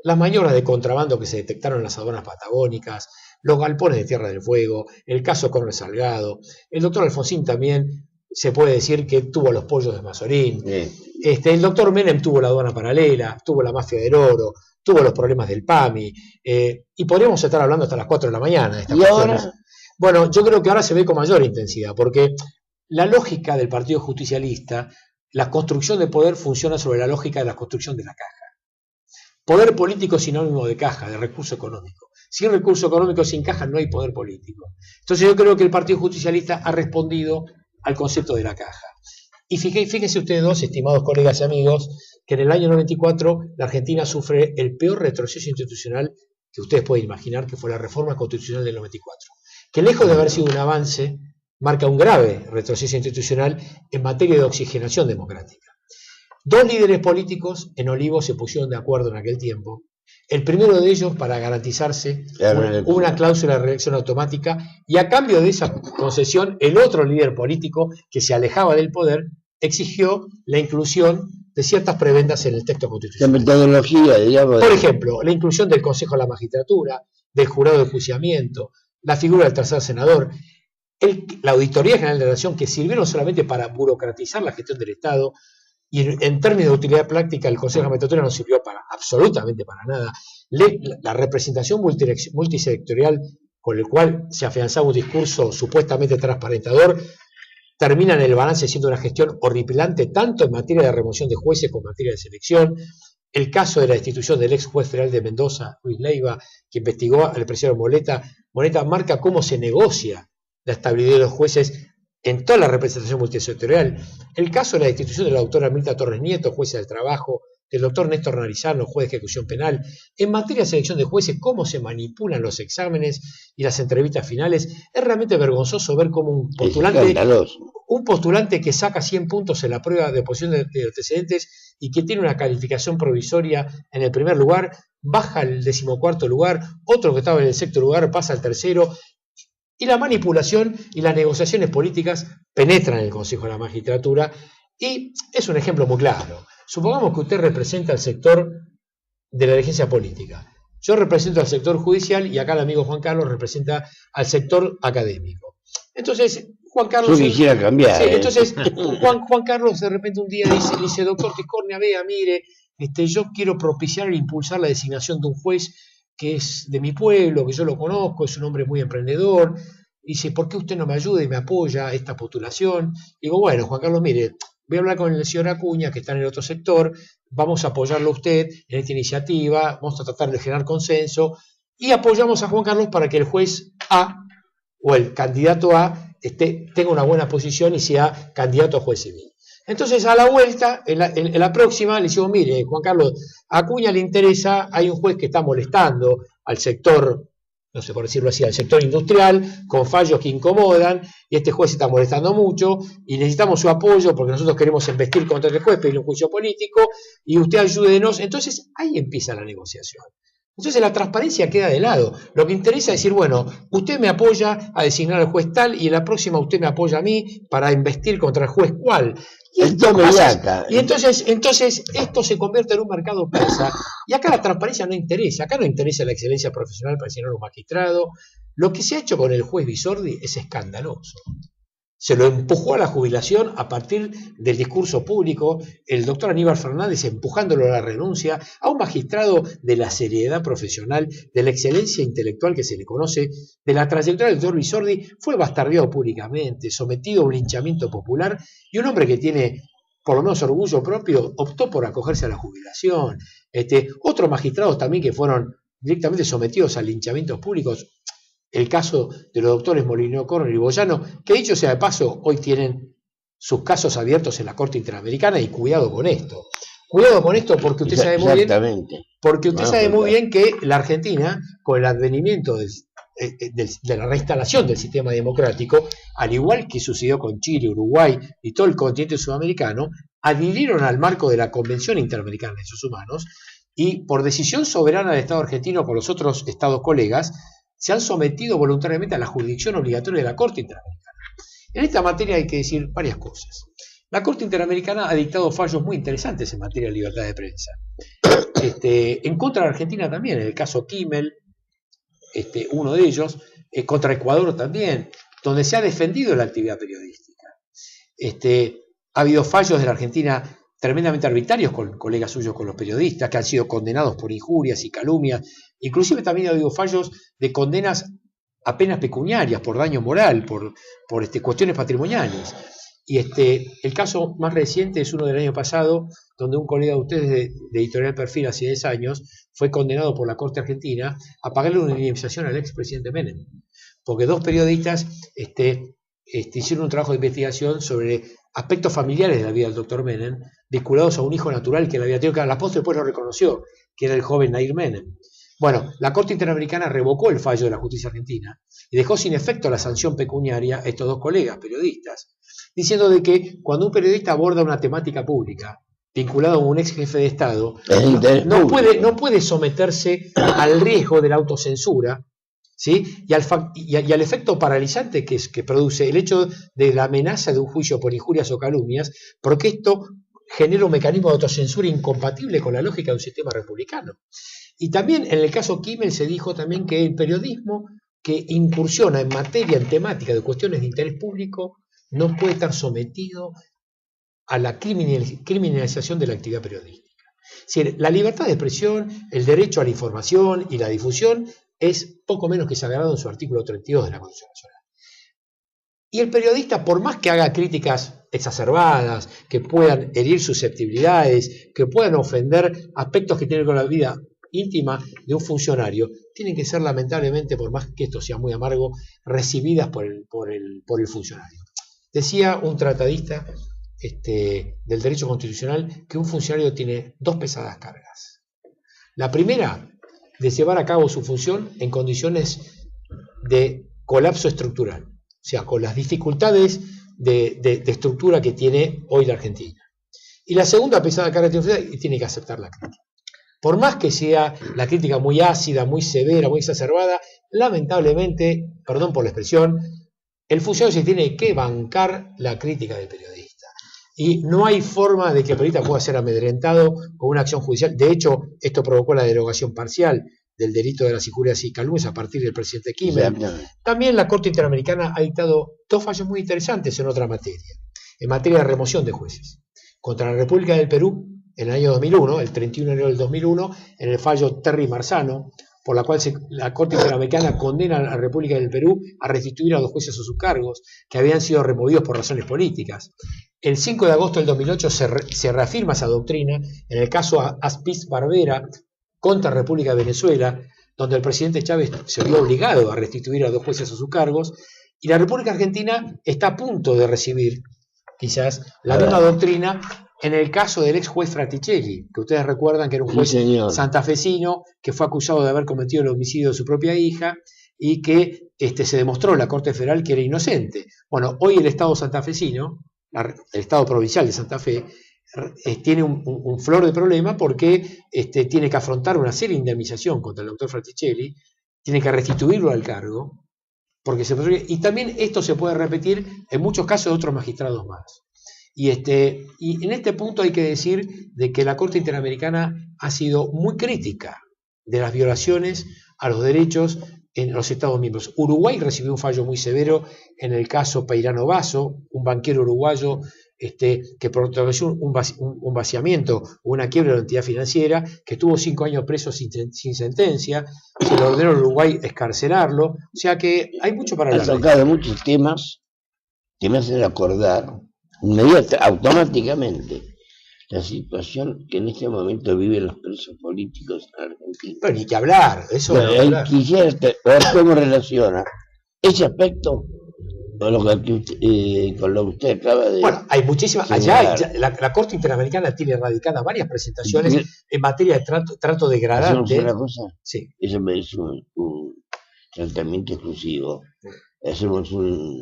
B: las maniobras de contrabando que se detectaron en las aduanas patagónicas, los galpones de Tierra del Fuego, el caso Coronel Salgado. El doctor Alfonsín también se puede decir que tuvo los pollos de Mazorín. El doctor Menem tuvo la aduana paralela, tuvo la mafia del oro, tuvo los problemas del PAMI, y podríamos estar hablando hasta las 4 de la mañana de estas cuestiones. Ahora, bueno, yo creo que ahora se ve con mayor intensidad, porque la lógica del Partido Justicialista, la construcción de poder funciona sobre la lógica de la construcción de la caja. Poder político es sinónimo de caja, de recurso económico. Sin recurso económico, sin caja, no hay poder político. Entonces yo creo que el Partido Justicialista ha respondido al concepto de la caja. Y fíjense ustedes dos, estimados colegas y amigos, que en el año 94 la Argentina sufre el peor retroceso institucional que ustedes pueden imaginar, que fue la reforma constitucional del 94. Que lejos de haber sido un avance, marca un grave retroceso institucional en materia de oxigenación democrática. Dos líderes políticos en Olivos se pusieron de acuerdo en aquel tiempo. El primero de ellos para garantizarse una cláusula de reelección automática, y a cambio de esa concesión, el otro líder político que se alejaba del poder exigió la inclusión de ciertas prebendas en el texto constitucional.
A: La metodología, digamos.
B: Por ejemplo, la inclusión del Consejo de la Magistratura, del jurado de enjuiciamiento, la figura del tercer senador, la Auditoría General de la Nación, que sirvieron solamente para burocratizar la gestión del Estado. Y en términos de utilidad práctica, el Consejo de la Magistratura no sirvió absolutamente para nada. La representación multisectorial con el cual se afianzaba un discurso supuestamente transparentador, termina en el balance siendo una gestión horripilante, tanto en materia de remoción de jueces como en materia de selección. El caso de la destitución del ex juez federal de Mendoza, Luis Leiva, que investigó al presidente Moneta, marca cómo se negocia la estabilidad de los jueces en toda la representación multisectorial. El caso de la destitución de la doctora Mirta Torres Nieto, jueza del trabajo, del doctor Néstor Narizano, juez de ejecución penal. En materia de selección de jueces, cómo se manipulan los exámenes y las entrevistas finales. Es realmente vergonzoso ver cómo un postulante que saca 100 puntos en la prueba de oposición de antecedentes y que tiene una calificación provisoria en el primer lugar, baja al 14º lugar, otro que estaba en el 6º lugar pasa al 3º. Y la manipulación y las negociaciones políticas penetran en el Consejo de la Magistratura, y es un ejemplo muy claro. Supongamos que usted representa al sector de la dirigencia política. Yo represento al sector judicial y acá el amigo Juan Carlos representa al sector académico. Entonces, Juan Carlos...
A: Yo quisiera cambiar.
B: Sí, entonces, Juan Carlos de repente un día dice, doctor Tiscornia, vea, mire, yo quiero propiciar e impulsar la designación de un juez que es de mi pueblo, que yo lo conozco, es un hombre muy emprendedor. Dice, ¿por qué usted no me ayuda y me apoya esta postulación? Digo, bueno, Juan Carlos, mire, voy a hablar con el señor Acuña, que está en el otro sector, vamos a apoyarlo a usted en esta iniciativa, vamos a tratar de generar consenso, y apoyamos a Juan Carlos para que el juez A, o el candidato A, tenga una buena posición y sea candidato a juez civil. Entonces, a la vuelta, en la próxima, le decimos, mire, Juan Carlos, a Acuña le interesa, hay un juez que está molestando al sector, no sé por decirlo así, al sector industrial, con fallos que incomodan, y este juez se está molestando mucho, y necesitamos su apoyo, porque nosotros queremos investir contra el juez, pedirle un juicio político, y usted ayúdenos. Entonces, ahí empieza la negociación. Entonces la transparencia queda de lado. Lo que interesa es decir, bueno, usted me apoya a designar al juez tal, y en la próxima usted me apoya a mí para investir contra el juez cual. Y entonces esto se convierte en un mercado persa, y acá la transparencia no interesa, acá no interesa la excelencia profesional para designar un magistrado. Lo que se ha hecho con el juez Bisordi es escandaloso. Se lo empujó a la jubilación a partir del discurso público, el doctor Aníbal Fernández empujándolo a la renuncia, a un magistrado de la seriedad profesional, de la excelencia intelectual que se le conoce, de la trayectoria del doctor Bisordi. Fue bastardeado públicamente, sometido a un linchamiento popular, y un hombre que tiene por lo menos orgullo propio optó por acogerse a la jubilación. Otros magistrados también que fueron directamente sometidos a linchamientos públicos. El caso de los doctores Molinero Corner y Boyano, que dicho sea de paso, hoy tienen sus casos abiertos en la Corte Interamericana, y cuidado con esto. Cuidado con esto porque usted sabe muy bien que la Argentina, con el advenimiento de la reinstalación del sistema democrático, al igual que sucedió con Chile, Uruguay y todo el continente sudamericano, adhirieron al marco de la Convención Interamericana de Derechos Humanos, y por decisión soberana del Estado argentino con los otros estados colegas, se han sometido voluntariamente a la jurisdicción obligatoria de la Corte Interamericana. En esta materia hay que decir varias cosas. La Corte Interamericana ha dictado fallos muy interesantes en materia de libertad de prensa. En contra de Argentina también, en el caso Kimmel, uno de ellos, contra Ecuador también, donde se ha defendido la actividad periodística. Ha habido fallos de la Argentina tremendamente arbitrarios con colegas suyos, con los periodistas, que han sido condenados por injurias y calumnias. Inclusive también ha habido fallos de condenas apenas pecuniarias, por daño moral, por cuestiones patrimoniales. Y el caso más reciente es uno del año pasado, donde un colega de ustedes de Editorial Perfil hace 10 años fue condenado por la Corte Argentina a pagarle una indemnización al expresidente Menem, porque 2 periodistas hicieron un trabajo de investigación sobre aspectos familiares de la vida del doctor Menem, vinculados a un hijo natural que le había tenido, que a la postre después lo reconoció, que era el joven Nair Menem. Bueno, la Corte Interamericana revocó el fallo de la justicia argentina y dejó sin efecto la sanción pecuniaria a estos 2 colegas periodistas, diciendo de que cuando un periodista aborda una temática pública vinculado a un ex jefe de Estado, no puede someterse al riesgo de la autocensura, ¿sí? y al efecto paralizante que produce el hecho de la amenaza de un juicio por injurias o calumnias, porque esto genera un mecanismo de autocensura incompatible con la lógica de un sistema republicano. Y también en el caso Kimmel se dijo también que el periodismo que incursiona en materia, en temática de cuestiones de interés público, no puede estar sometido a la criminalización de la actividad periodística. Es decir, la libertad de expresión, el derecho a la información y la difusión es poco menos que sagrado en su artículo 32 de la Constitución Nacional. Y el periodista, por más que haga críticas exacerbadas, que puedan herir susceptibilidades, que puedan ofender aspectos que tienen con la vida íntima de un funcionario, tienen que ser lamentablemente, por más que esto sea muy amargo, recibidas por el funcionario. Decía un tratadista del derecho constitucional que un funcionario tiene 2 pesadas cargas. La primera, de llevar a cabo su función en condiciones de colapso estructural, o sea, con las dificultades de estructura que tiene hoy la Argentina. Y la segunda pesada carga tiene que aceptar la crítica. Por más que sea la crítica muy ácida, muy severa, muy exacerbada, lamentablemente, perdón por la expresión, el funcionario se tiene que bancar la crítica del periodista. Y no hay forma de que el periodista pueda ser amedrentado con una acción judicial. De hecho, esto provocó la derogación parcial del delito de las injurias y calumnias a partir del presidente Kimmel. También la Corte Interamericana ha dictado 2 fallos muy interesantes en otra materia. En materia de remoción de jueces. Contra la República del Perú, en el año 2001, el 31 de enero del 2001, en el fallo Terry Marzano, por la cual la Corte Interamericana condena a la República del Perú a restituir a 2 jueces a sus cargos, que habían sido removidos por razones políticas. El 5 de agosto del 2008 se reafirma esa doctrina en el caso Aspis Barbera contra la República de Venezuela, donde el presidente Chávez se vio obligado a restituir a 2 jueces a sus cargos, y la República Argentina está a punto de recibir, quizás, la misma doctrina en el caso del ex juez Fraticelli, que ustedes recuerdan que era un juez santafesino que fue acusado de haber cometido el homicidio de su propia hija y que se demostró en la Corte Federal que era inocente. Bueno, hoy el Estado santafesino, el Estado provincial de Santa Fe, tiene un flor de problema porque tiene que afrontar una seria indemnización contra el doctor Fraticelli, tiene que restituirlo al cargo, y también esto se puede repetir en muchos casos de otros magistrados más. Y en este punto hay que decir de que la Corte Interamericana ha sido muy crítica de las violaciones a los derechos en los Estados miembros. Uruguay recibió un fallo muy severo en el caso Peirano Basso, un banquero uruguayo que protagonizó un vaciamiento o una quiebra de la entidad financiera, que estuvo 5 años preso sin sentencia, se le ordenó a Uruguay excarcelarlo, o sea que hay mucho para hablar.
A: Ha tocado muchos temas que me hacen acordar automáticamente la situación que en este momento viven los presos políticos en Argentina.
B: Pero ni que hablar, eso
A: bueno,
B: no hablar.
A: Quisiera ver cómo relaciona ese aspecto con lo que usted acaba de...
B: Bueno, hay muchísimas... Allá la Corte Interamericana tiene radicadas varias presentaciones en materia de trato degradante.
A: ¿Hacemos una cosa?
B: Sí.
A: Eso merece un tratamiento exclusivo.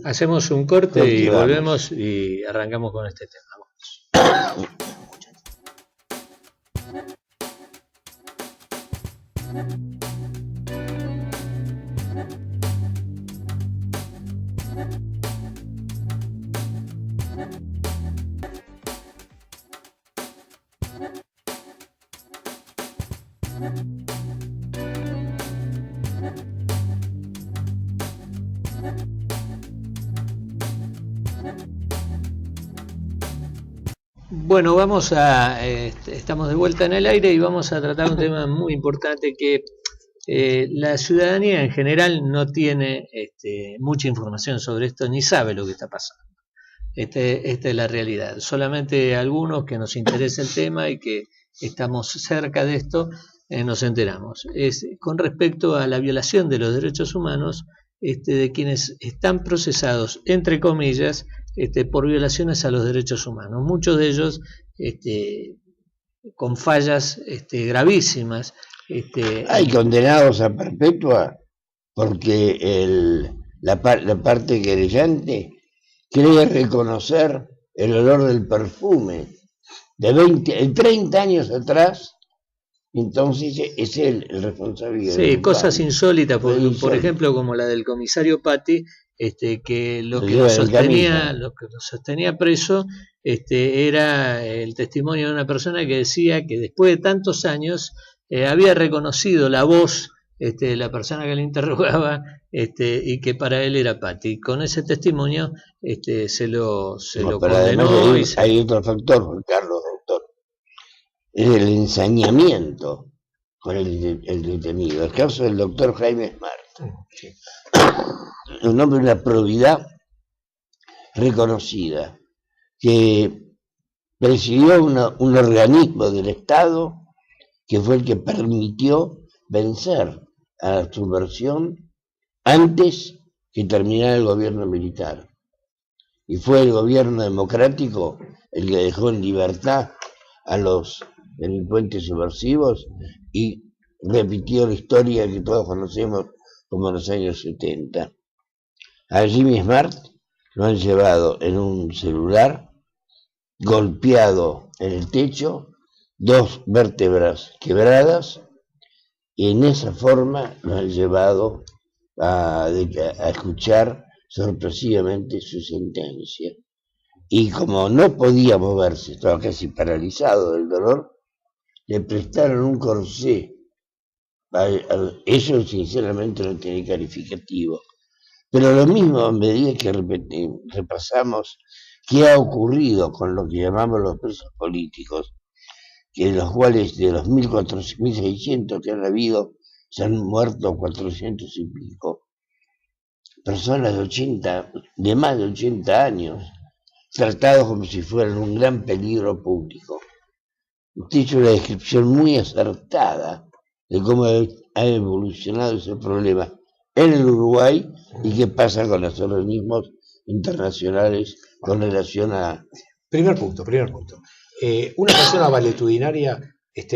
C: Hacemos un corte y volvemos y arrancamos con este tema. Bueno, estamos de vuelta en el aire y vamos a tratar un tema muy importante que la ciudadanía en general no tiene mucha información sobre esto ni sabe lo que está pasando. Esta es la realidad. Solamente algunos que nos interesa el tema y que estamos cerca de esto nos enteramos. Es con respecto a la violación de los derechos humanos de quienes están procesados, entre comillas, por violaciones a los derechos humanos. Muchos de ellos con fallas gravísimas.
A: Hay condenados a perpetua porque la parte querellante cree reconocer el olor del perfume de 30 años atrás. Entonces es él el responsable.
C: Sí, cosas insólitas, por ejemplo, como la del comisario Patti, que lo que lo sostenía preso era el testimonio de una persona que decía que después de tantos años había reconocido la voz de la persona que le interrogaba y que para él era Patti. Con ese testimonio se lo condenó.
A: Hay otro factor, Carlos, doctor. Es el ensañamiento con el detenido. El caso del doctor Jaime Smart. Sí. Un hombre de una probidad reconocida, que presidió un organismo del Estado que fue el que permitió vencer a la subversión antes que terminara el gobierno militar. Y fue el gobierno democrático el que dejó en libertad a los delincuentes subversivos y repitió la historia que todos conocemos como los años 70. A Jimmy Smart lo han llevado en un celular, golpeado en el techo, 2 vértebras quebradas, y en esa forma lo han llevado a escuchar sorpresivamente su sentencia. Y como no podía moverse, estaba casi paralizado del dolor, le prestaron un corsé. Eso sinceramente no tiene calificativo. Pero lo mismo a medida que repasamos qué ha ocurrido con lo que llamamos los presos políticos, que de los cuales de los 1.600 que han habido, se han muerto 400 y pico. Personas de más de 80 años, tratados como si fueran un gran peligro público. Usted hizo una descripción muy acertada de cómo ha evolucionado ese problema en el Uruguay y qué pasa con los organismos internacionales con relación a...
B: Primer punto. Una persona valetudinaria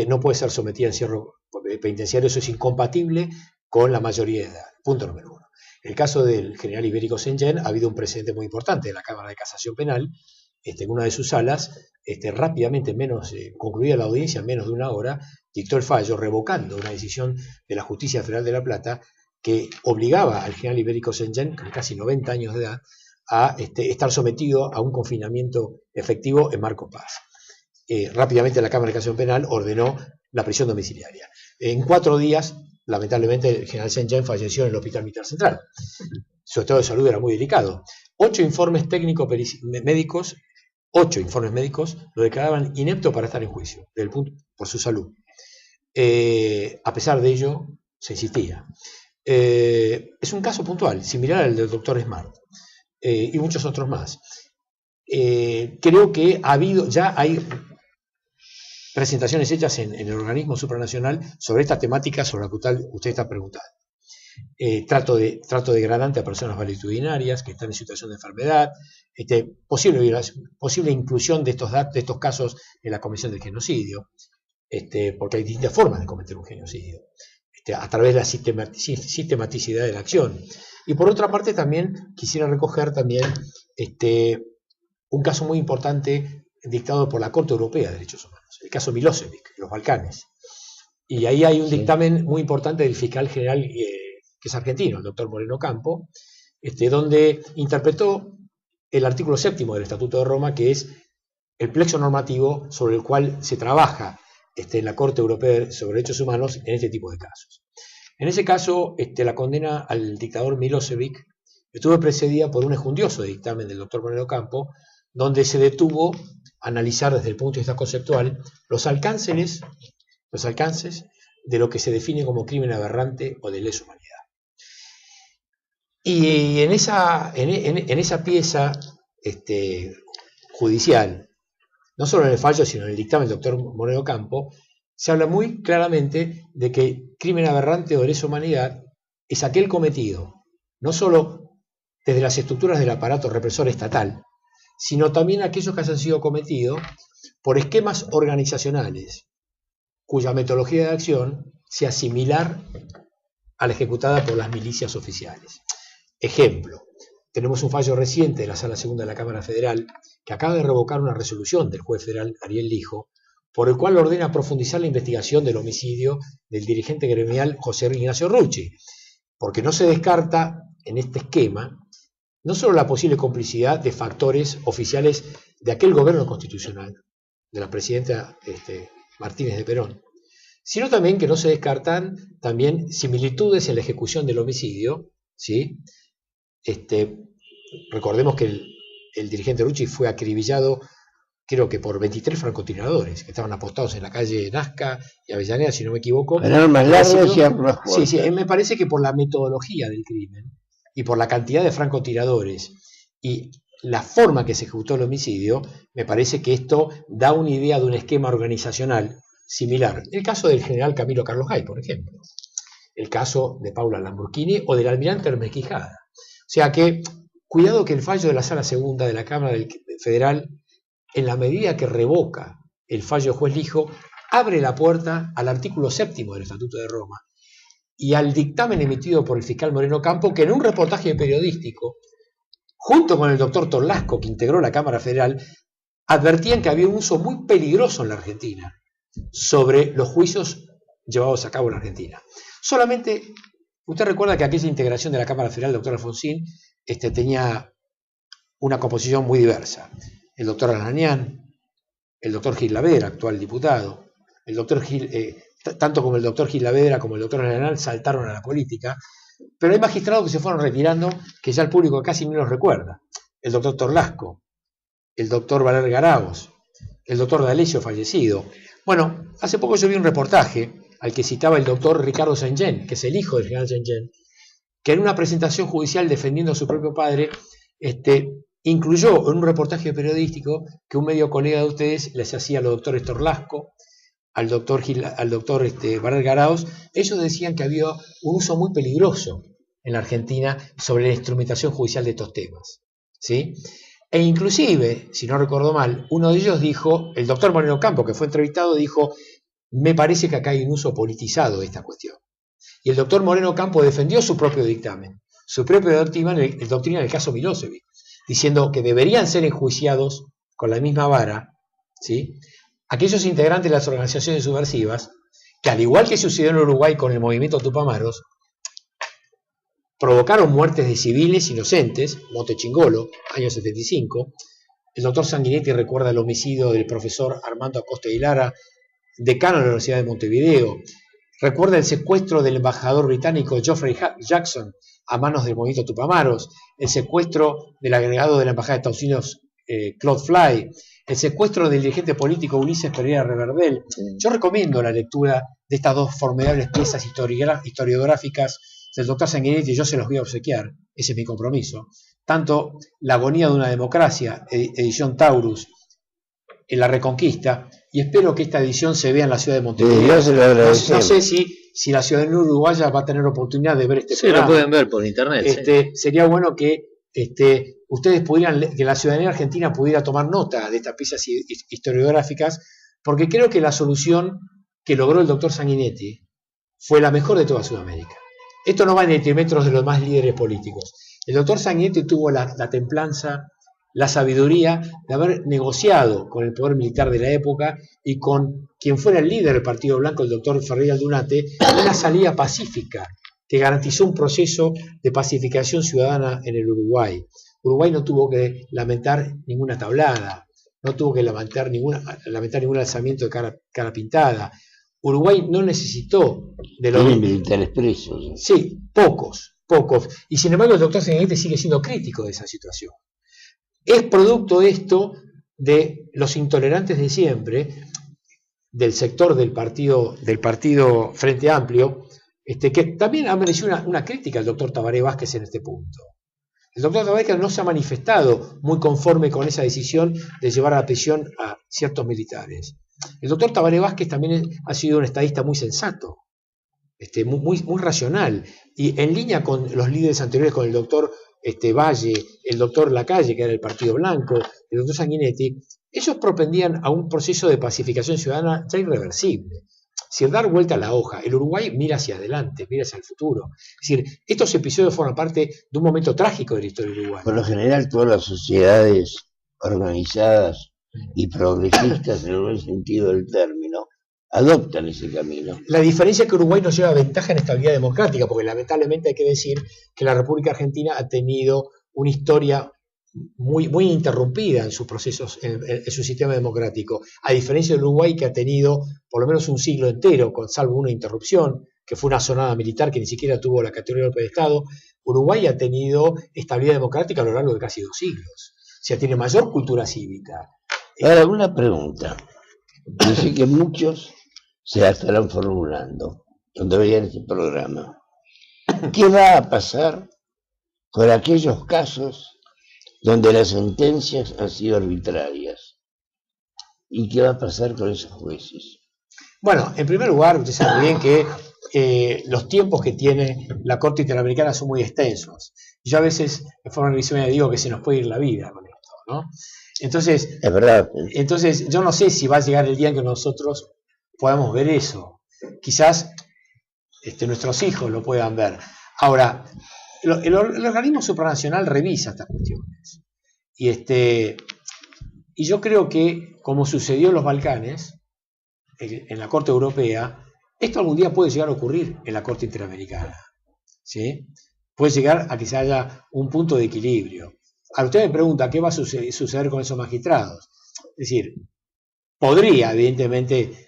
B: no puede ser sometida a encierro penitenciario, eso es incompatible con la mayoría de edad. Punto número 1. En el caso del general Ibérico Sengen ha habido un precedente muy importante de la Cámara de Casación Penal, en una de sus salas, rápidamente, concluida la audiencia en menos de una hora, dictó el fallo revocando una decisión de la Justicia Federal de La Plata que obligaba al general Ibérico Sengen, con casi 90 años de edad, a estar sometido a un confinamiento efectivo en Marco Paz. Rápidamente la Cámara de Casación Penal ordenó la prisión domiciliaria. En 4 días, lamentablemente, el general Sengen falleció en el Hospital Militar Central. Su estado de salud era muy delicado. 8 informes médicos lo declaraban inepto para estar en juicio, por su salud. A pesar de ello, se insistía. Es un caso puntual, similar al del doctor Smart, y muchos otros más. Creo que ya hay presentaciones hechas en el organismo supranacional sobre esta temática sobre la que usted está preguntando. Trato degradante a personas valetudinarias que están en situación de enfermedad, posible inclusión de estos casos en la comisión del genocidio, porque hay distintas formas de cometer un genocidio, a través de la sistematicidad de la acción. Y por otra parte también quisiera recoger también un caso muy importante dictado por la Corte Europea de Derechos Humanos, el caso Milosevic, los Balcanes. Y ahí hay un dictamen muy importante del fiscal general que es argentino, el doctor Moreno Campo, donde interpretó el artículo 7º del Estatuto de Roma, que es el plexo normativo sobre el cual se trabaja en la Corte Europea sobre Derechos Humanos en este tipo de casos. En ese caso, la condena al dictador Milosevic estuvo precedida por un enjundioso dictamen del doctor Moreno Campo, donde se detuvo a analizar desde el punto de vista conceptual los alcances de lo que se define como crimen aberrante o de lesa humanidad. Y en esa pieza judicial, no solo en el fallo, sino en el dictamen del doctor Moreno Campo, se habla muy claramente de que crimen aberrante o de lesa humanidad es aquel cometido, no solo desde las estructuras del aparato represor estatal, sino también aquellos que hayan sido cometidos por esquemas organizacionales, cuya metodología de acción sea similar a la ejecutada por las milicias oficiales. Ejemplo, tenemos un fallo reciente de la Sala Segunda de la Cámara Federal que acaba de revocar una resolución del juez federal Ariel Lijo, por el cual ordena profundizar la investigación del homicidio del dirigente gremial José Ignacio Rucci, porque no se descarta en este esquema no solo la posible complicidad de factores oficiales de aquel gobierno constitucional, de la presidenta Martínez de Perón, sino también que no se descartan también similitudes en la ejecución del homicidio, ¿sí? Recordemos que el dirigente Rucci fue acribillado, creo que por 23 francotiradores que estaban apostados en la calle Nazca y Avellaneda, si no me equivoco.
A: Eran más largas y armas fuertes.
B: Sí, me parece que por la metodología del crimen y por la cantidad de francotiradores y la forma que se ejecutó el homicidio, me parece que esto da una idea de un esquema organizacional similar. El caso del general Camilo Carlos Gay, por ejemplo. El caso de Paula Lamborghini o del almirante Hermes Quijada. O sea que, cuidado que el fallo de la Sala Segunda de la Cámara Federal, en la medida que revoca el fallo del juez Lijo, abre la puerta al artículo 7º del Estatuto de Roma y al dictamen emitido por el fiscal Moreno Campo, que en un reportaje periodístico, junto con el doctor Torlasco, que integró la Cámara Federal, advertían que había un uso muy peligroso en la Argentina sobre los juicios llevados a cabo en la Argentina. Solamente, usted recuerda que aquella integración de la Cámara Federal, el doctor Alfonsín, tenía una composición muy diversa. El doctor Alanián, el doctor Gil Lavera, actual diputado, el doctor Gil, tanto como el doctor Gil Lavera como el doctor Alanián saltaron a la política, pero hay magistrados que se fueron retirando que ya el público casi no los recuerda. El doctor Torlasco, el doctor Valer Garaos, el doctor D'Alessio fallecido. Bueno, hace poco yo vi un reportaje al que citaba el doctor Ricardo Sengen, que es el hijo del general Sengen, que en una presentación judicial defendiendo a su propio padre, incluyó en un reportaje periodístico que un medio colega de ustedes les hacía a los doctores Torlasco, al doctor Valer Garaos. Ellos decían que había un uso muy peligroso en la Argentina sobre la instrumentación judicial de estos temas, ¿sí? E inclusive, si no recuerdo mal, uno de ellos dijo, el doctor Moreno Campo, que fue entrevistado, dijo: me parece que acá hay un uso politizado de esta cuestión. Y el doctor Moreno Campo defendió su propio dictamen, su propia doctrina en el caso Milosevic, diciendo que deberían ser enjuiciados con la misma vara, ¿sí?, aquellos integrantes de las organizaciones subversivas que, al igual que sucedió en Uruguay con el movimiento Tupamaros, provocaron muertes de civiles inocentes, Montechingolo, año 75. El doctor Sanguinetti recuerda el homicidio del profesor Armando Acosta y Lara, decano de la Universidad de Montevideo. Recuerda el secuestro del embajador británico Geoffrey Jackson a manos del movimiento Tupamaros, el secuestro del agregado de la Embajada de Estados Unidos, Claude Fly, el secuestro del dirigente político Ulises Pereira Reverdel. Yo recomiendo la lectura de estas dos formidables piezas historiográficas del doctor Sanguinetti, yo se los voy a obsequiar, ese es mi compromiso. Tanto La agonía de una democracia, edición Taurus, en La Reconquista, y espero que esta edición se vea en la ciudad de Montevideo. No sé si la ciudadanía uruguaya va a tener oportunidad de ver este programa.
C: Sí, lo pueden ver por internet.
B: Sería bueno que ustedes pudieran, que la ciudadanía argentina pudiera tomar nota de estas piezas historiográficas, porque creo que la solución que logró el doctor Sanguinetti fue la mejor de toda Sudamérica. Esto no va en detrimento de los demás líderes políticos. El doctor Sanguinetti tuvo la templanza, la sabiduría de haber negociado con el poder militar de la época y con quien fuera el líder del Partido Blanco, el doctor Ferreira Aldunate, una salida pacífica que garantizó un proceso de pacificación ciudadana en el Uruguay. Uruguay no tuvo que lamentar ninguna tablada, no tuvo que lamentar ningún alzamiento de cara pintada. Uruguay no necesitó de los
A: militares presos.
B: Sí, pocos. Y sin embargo el doctor Sanguinetti sigue siendo crítico de esa situación. Es producto esto de los intolerantes de siempre, del sector del partido Frente Amplio, que también ha merecido una crítica al doctor Tabaré Vázquez en este punto. El doctor Tabaré Vázquez no se ha manifestado muy conforme con esa decisión de llevar a la prisión a ciertos militares. El doctor Tabaré Vázquez también ha sido un estadista muy sensato, muy racional, y en línea con los líderes anteriores, con el doctor Valle, el doctor Lacalle, que era del Partido Blanco, el doctor Sanguinetti, ellos propendían a un proceso de pacificación ciudadana ya irreversible. Sin dar vuelta a la hoja, el Uruguay mira hacia adelante, mira hacia el futuro. Es decir, estos episodios forman parte de un momento trágico de la historia del Uruguay.
A: Por lo general, todas las sociedades organizadas y progresistas, en el buen sentido del término, adoptan ese camino.
B: La diferencia es que Uruguay nos lleva ventaja en estabilidad democrática, porque lamentablemente hay que decir que la República Argentina ha tenido una historia muy interrumpida en sus procesos, en su sistema democrático, a diferencia del Uruguay, que ha tenido por lo menos un siglo entero, con salvo una interrupción, que fue una sonada militar que ni siquiera tuvo la categoría de golpe de Estado. Uruguay ha tenido estabilidad democrática a lo largo de casi 2 siglos. O sea, tiene mayor cultura cívica.
A: Ahora, una pregunta. Dice que muchos se la estarán formulando cuando vean este programa. ¿Qué va a pasar con aquellos casos donde las sentencias han sido arbitrarias? ¿Y qué va a pasar con esos jueces?
B: Bueno, en primer lugar, usted sabe bien que los tiempos que tiene la Corte Interamericana son muy extensos. Yo a veces, de forma risueña, digo que se nos puede ir la vida con esto, ¿no? Entonces,
A: es verdad.
B: Entonces, yo no sé si va a llegar el día en que nosotros podamos ver eso. Quizás nuestros hijos lo puedan ver. Ahora, el organismo supranacional revisa estas cuestiones. Y yo creo que, como sucedió en los Balcanes, en la Corte Europea, esto algún día puede llegar a ocurrir en la Corte Interamericana. ¿Sí? Puede llegar a que se haya un punto de equilibrio. Ahora usted me pregunta qué va a suceder con esos magistrados. Es decir, podría, evidentemente,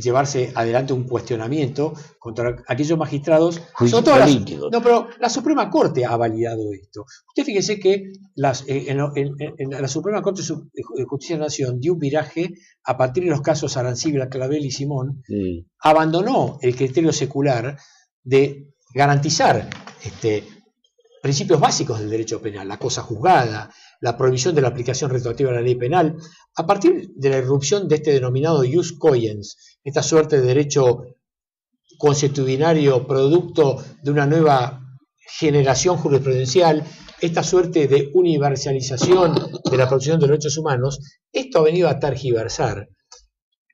B: llevarse adelante un cuestionamiento contra aquellos magistrados. No, pero la Suprema Corte ha validado esto. Usted fíjese que en la Suprema Corte de Justicia de la Nación dio un viraje a partir de los casos Arancibia, Clavel y Simón. Sí. Abandonó el criterio secular de garantizar principios básicos del derecho penal, la cosa juzgada, la prohibición de la aplicación retroactiva de la ley penal, a partir de la irrupción de este denominado jus cogens, esta suerte de derecho consuetudinario producto de una nueva generación jurisprudencial, esta suerte de universalización de la protección de los derechos humanos, esto ha venido a tergiversar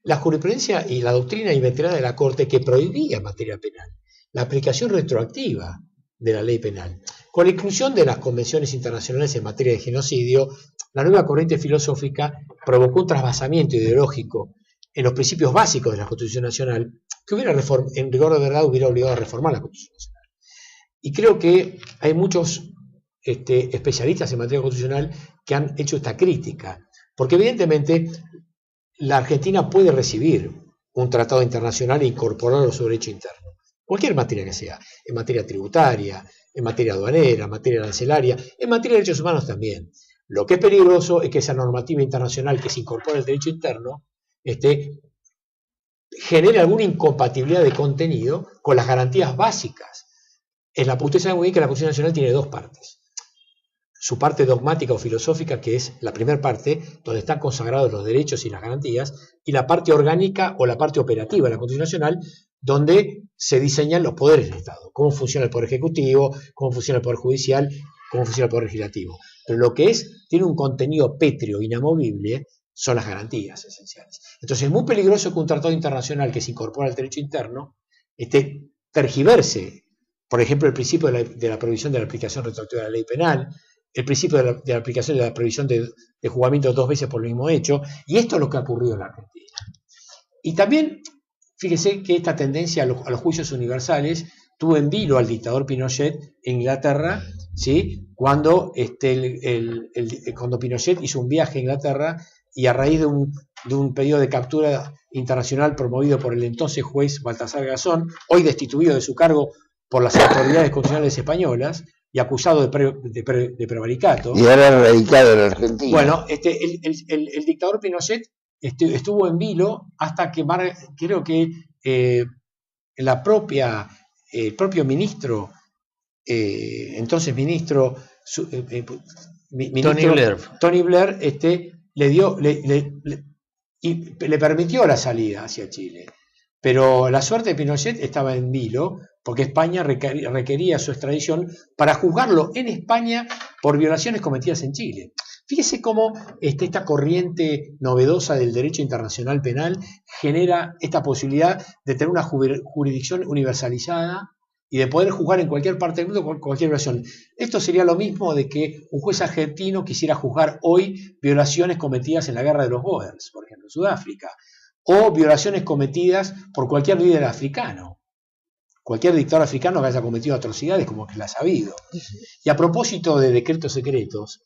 B: la jurisprudencia y la doctrina inveterada de la Corte, que prohibía en materia penal la aplicación retroactiva de la ley penal. Con la inclusión de las convenciones internacionales en materia de genocidio, la nueva corriente filosófica provocó un trasvasamiento ideológico en los principios básicos de la Constitución Nacional, que en rigor de verdad hubiera obligado a reformar la Constitución Nacional. Y creo que hay muchos especialistas en materia constitucional que han hecho esta crítica, porque evidentemente la Argentina puede recibir un tratado internacional e incorporarlo a su derecho interno, cualquier materia que sea, en materia tributaria, en materia aduanera, en materia arancelaria, en materia de derechos humanos también. Lo que es peligroso es que esa normativa internacional que se incorpora al derecho interno genere alguna incompatibilidad de contenido con las garantías básicas. Usted sabe muy bien que la Constitución Nacional tiene 2 partes. Su parte dogmática o filosófica, que es la primera parte, donde están consagrados los derechos y las garantías, y la parte orgánica o la parte operativa de la Constitución Nacional, donde se diseñan los poderes del Estado, cómo funciona el Poder Ejecutivo, cómo funciona el Poder Judicial, cómo funciona el Poder Legislativo. Pero lo que tiene un contenido pétreo, inamovible, son las garantías esenciales. Entonces es muy peligroso que un tratado internacional que se incorpora al derecho interno tergiverse, por ejemplo, el principio de la prohibición de la aplicación retroactiva de la ley penal, el principio de la aplicación de la prohibición de juzgamiento 2 veces por el mismo hecho, y esto es lo que ha ocurrido en la Argentina. Y también, fíjese que esta tendencia a los juicios universales tuvo en vilo al dictador Pinochet en Inglaterra, ¿sí? Cuando Pinochet hizo un viaje a Inglaterra y a raíz de un pedido de captura internacional promovido por el entonces juez Baltasar Garzón, hoy destituido de su cargo por las autoridades constitucionales españolas y acusado de prevaricato.
A: Y ahora radicado en Argentina.
B: Bueno, el dictador Pinochet estuvo en vilo hasta que creo que el propio ministro, entonces ministro Tony Blair, le permitió la salida hacia Chile. Pero la suerte de Pinochet estaba en vilo porque España requería su extradición para juzgarlo en España por violaciones cometidas en Chile. Fíjese cómo esta corriente novedosa del derecho internacional penal genera esta posibilidad de tener una jurisdicción universalizada y de poder juzgar en cualquier parte del mundo con cualquier violación. Esto sería lo mismo de que un juez argentino quisiera juzgar hoy violaciones cometidas en la guerra de los Boers, por ejemplo, en Sudáfrica, o violaciones cometidas por cualquier líder africano, cualquier dictador africano que haya cometido atrocidades como que las ha habido. Y a propósito de decretos secretos,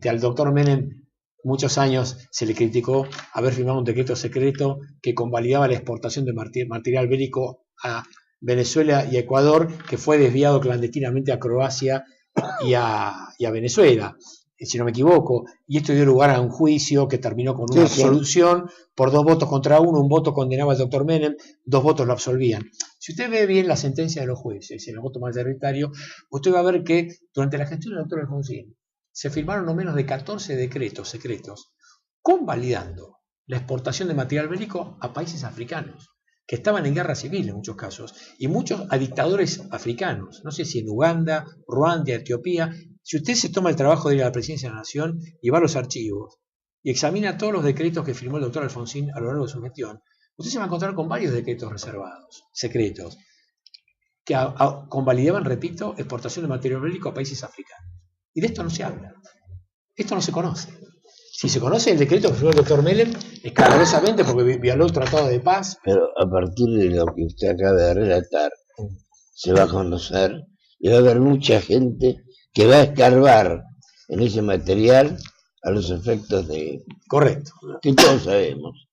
B: al doctor Menem muchos años se le criticó haber firmado un decreto secreto que convalidaba la exportación de material bélico a Venezuela y a Ecuador, que fue desviado clandestinamente a Croacia y a Venezuela, si no me equivoco, y esto dio lugar a un juicio que terminó con una absolución por 2 votos contra 1, un voto condenaba al doctor Menem, 2 votos lo absolvían. Si usted ve bien la sentencia de los jueces, en el voto mayoritario, usted va a ver que durante la gestión del doctor Alfonsín se firmaron no menos de 14 decretos secretos convalidando la exportación de material bélico a países africanos que estaban en guerra civil en muchos casos, y muchos a dictadores africanos, no sé si en Uganda, Ruanda, Etiopía. Si usted se toma el trabajo de ir a la Presidencia de la Nación y va a los archivos y examina todos los decretos que firmó el doctor Alfonsín a lo largo de su gestión, usted se va a encontrar con varios decretos reservados, secretos, que convalidaban, repito, exportación de material bélico a países africanos. Y de esto no se habla, esto no se conoce. Si se conoce el decreto que firmó el doctor Menem, escandalosamente porque violó el Tratado de Paz.
A: Pero a partir de lo que usted acaba de relatar, se va a conocer y va a haber mucha gente que va a escarbar en ese material a los efectos de...
B: Correcto.
A: Que todos sabemos.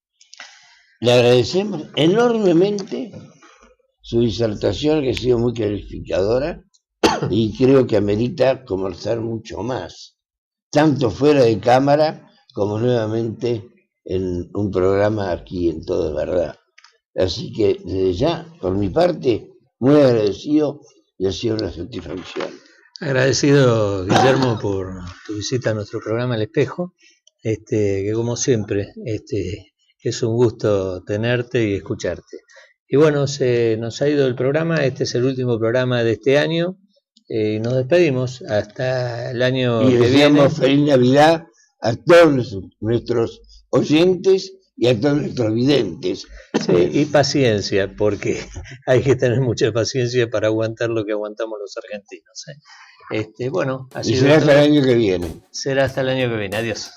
A: Le agradecemos enormemente su disertación, que ha sido muy clarificadora, y creo que amerita conversar mucho más, tanto fuera de cámara como nuevamente en un programa aquí en Todo es Verdad. Así que desde ya, por mi parte, muy agradecido y ha sido una satisfacción.
C: Agradecido, Guillermo, por tu visita a nuestro programa El Espejo, que como siempre es un gusto tenerte y escucharte. Y bueno, se nos ha ido el programa, este es el último programa de este año, y nos despedimos hasta el año que viene. Y
A: deseamos feliz Navidad a todos nuestros oyentes y a todos nuestros videntes.
C: Sí, y paciencia, porque hay que tener mucha paciencia para aguantar lo que aguantamos los argentinos. Bueno,
A: así será hasta el año que viene.
C: Será hasta el año que viene. Adiós.